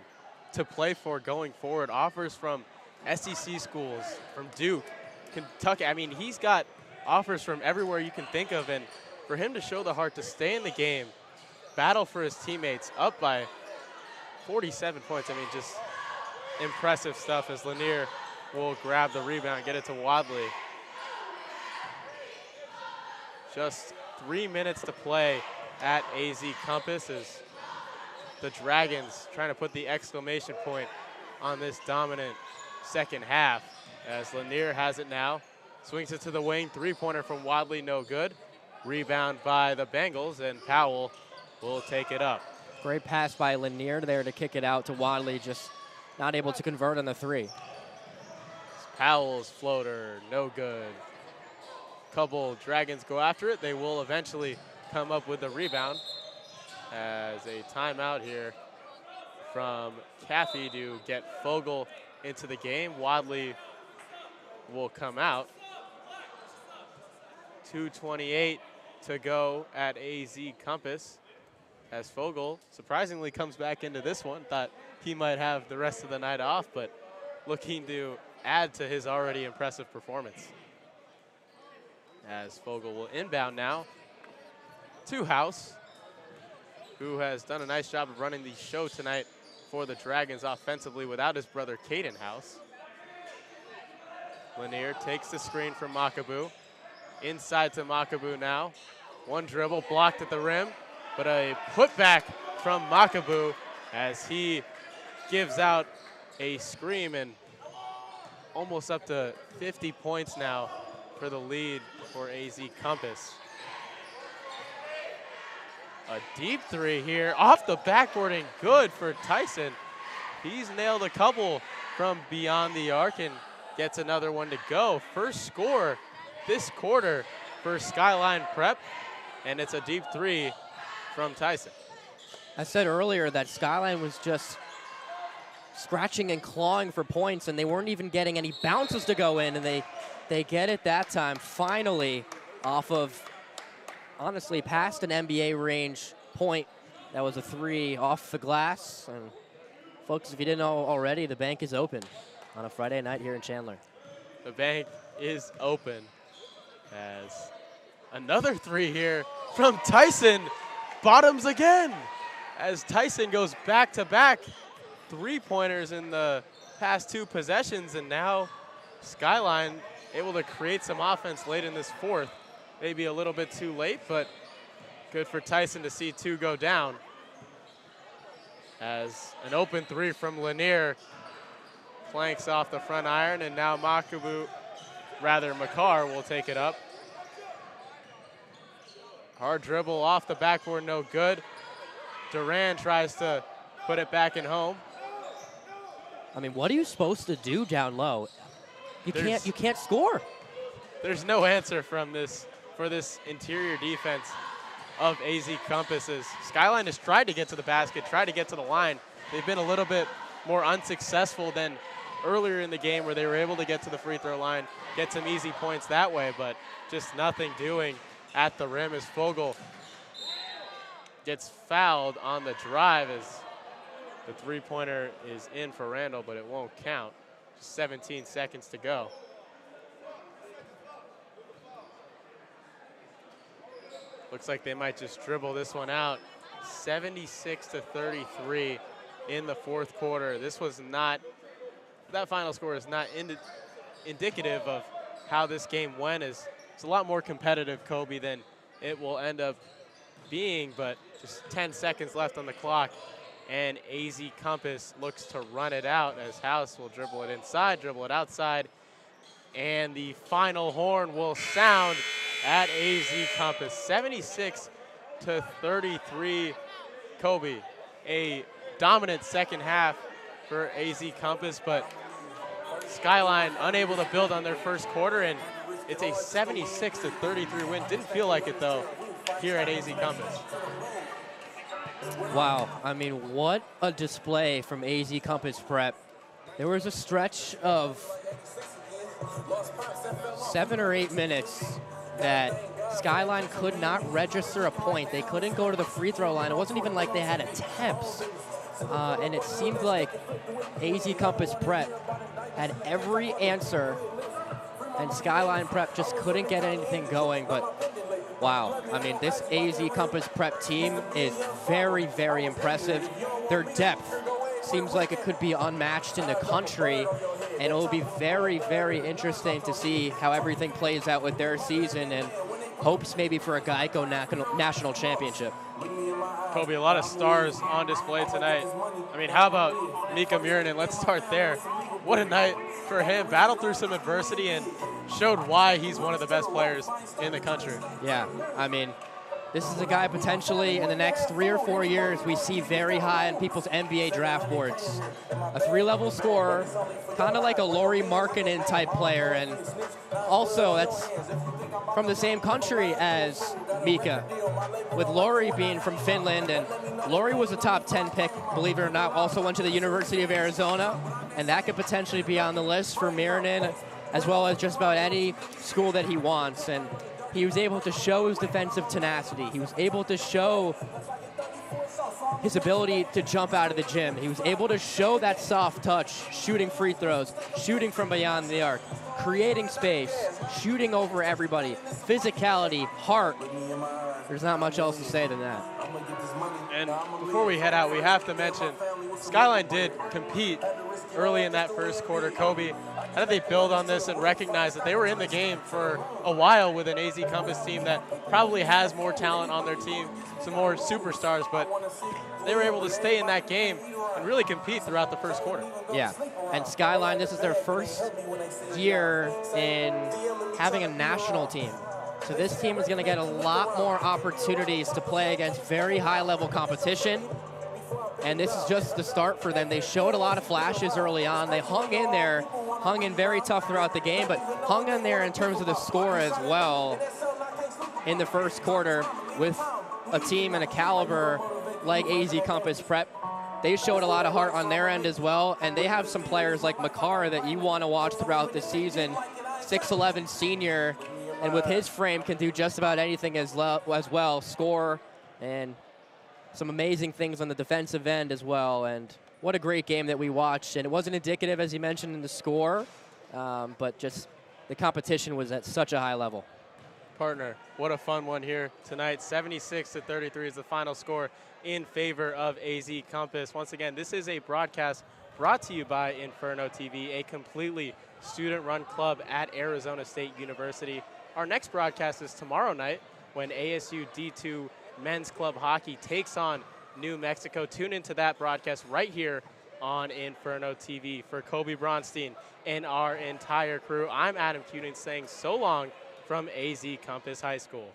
to play for going forward. Offers from SEC schools, from Duke, Kentucky. I mean, he's got offers from everywhere you can think of, and for him to show the heart to stay in the game, battle for his teammates, up by 47 points. I mean, just impressive stuff, as Lanier will grab the rebound, get it to Wadley. Just 3 minutes to play at AZ Compass, as the Dragons trying to put the exclamation point on this dominant second half, as Lanier has it now. Swings it to the wing, three-pointer from Wadley, no good. Rebound by the Bengals, and Powell will take it up. Great pass by Lanier there to kick it out to Wadley, just not able to convert on the three. Powell's floater, no good. Couple Dragons go after it. They will eventually come up with the rebound, as a timeout here from Caffey to get Fogel into the game. Wadley will come out. 2:28 to go at AZ Compass, as Fogel surprisingly comes back into this one. Thought he might have the rest of the night off, but looking to add to his already impressive performance. As Fogel will inbound now to House, who has done a nice job of running the show tonight for the Dragons offensively without his brother Caden House. Lanier takes the screen from Makabu. Inside to Makabu now. One dribble blocked at the rim, but a putback from Makabu as he gives out a scream, and almost up to 50 points now for the lead for AZ Compass. A deep three here off the backboard and good for Tyson. He's nailed a couple from beyond the arc and gets another one to go. First score this quarter for Skyline Prep, and it's a deep three from Tyson. I said earlier that Skyline was just scratching and clawing for points, and they weren't even getting any bounces to go in, and they get it that time, finally, off of, honestly, past an NBA range point. That was a three off the glass. And folks, if you didn't know already, the bank is open on a Friday night here in Chandler. The bank is open as another three here from Tyson. Bottoms again as Tyson goes back-to-back three-pointers in the past two possessions, and now Skyline able to create some offense late in this fourth. Maybe a little bit too late, but good for Tyson to see two go down. As an open three from Lanier planks off the front iron, and now Makar will take it up. Hard dribble off the backboard, no good. Duran tries to put it back in home. I mean, what are you supposed to do down low? You can't score. There's no answer from this for this interior defense of AZ Compasses. Skyline has tried to get to the basket, tried to get to the line. They've been a little bit more unsuccessful than earlier in the game where they were able to get to the free throw line, get some easy points that way, but just nothing doing at the rim as Fogel gets fouled on the drive as the three-pointer is in for Randall, but it won't count. Just 17 seconds to go. Looks like they might just dribble this one out. 76-33 in the fourth quarter. This was not, that final score is not indicative of how this game went. It's a lot more competitive, Kobe, than it will end up being, but just 10 seconds left on the clock, and AZ Compass looks to run it out as House will dribble it inside, dribble it outside, and the final horn will sound at AZ Compass. 76-33 Kobe. A dominant second half for AZ Compass, but Skyline unable to build on their first quarter, and it's a 76-33 win. Didn't feel like it, though, here at AZ Compass. Wow, I mean, what a display from AZ Compass Prep. There was a stretch of 7 or 8 minutes that Skyline could not register a point. They couldn't go to the free throw line. It wasn't even like they had attempts. And it seemed like AZ Compass Prep had every answer, and Skyline Prep just couldn't get anything going. But wow, I mean, this AZ Compass Prep team is very, very impressive. Their depth seems like it could be unmatched in the country, and it will be very, very interesting to see how everything plays out with their season, and hopes maybe for a Geico national championship. Kobe, a lot of stars on display tonight. I mean, how about Mika Murinen? Let's start there. What a night for him. Battled through some adversity and showed why he's one of the best players in the country. Yeah, I mean, this is a guy potentially in the next 3 or 4 years we see very high on people's NBA draft boards. A 3-level scorer, kind of like a Lauri Markkanen type player, and also that's from the same country as Mika, with Lauri being from Finland, and Lauri was a top 10 pick, believe it or not, also went to the University of Arizona, and that could potentially be on the list for Murinen, as well as just about any school that he wants. And he was able to show his defensive tenacity. He was able to show his ability to jump out of the gym. He was able to show that soft touch, shooting free throws, shooting from beyond the arc, creating space, shooting over everybody, physicality, heart. There's not much else to say than that. And before we head out, we have to mention Skyline did compete early in that first quarter. Kobe, how did they build on this and recognize that they were in the game for a while with an AZ Compass team that probably has more talent on their team, some more superstars, but they were able to stay in that game and really compete throughout the first quarter. Yeah, and Skyline, this is their first year in having a national team. So this team is going to get a lot more opportunities to play against very high-level competition. And this is just the start for them. They showed a lot of flashes early on. They hung in there, hung in very tough throughout the game, but hung in there in terms of the score as well in the first quarter with a team and a caliber like AZ Compass Prep. They showed a lot of heart on their end as well, and they have some players like Makar that you want to watch throughout the season. 6'11" senior, and with his frame can do just about anything as well, score, and some amazing things on the defensive end as well. And what a great game that we watched. And it wasn't indicative, as you mentioned, in the score, but just the competition was at such a high level. Partner, what a fun one here tonight. 76-33 is the final score in favor of AZ Compass. Once again, this is a broadcast brought to you by Inferno TV, a completely student-run club at Arizona State University. Our next broadcast is tomorrow night when ASU D2 Men's Club Hockey takes on New Mexico. Tune into that broadcast right here on Inferno TV. For Kobe Bronstein and our entire crew, I'm Adam Cunin saying so long from AZ Compass High School.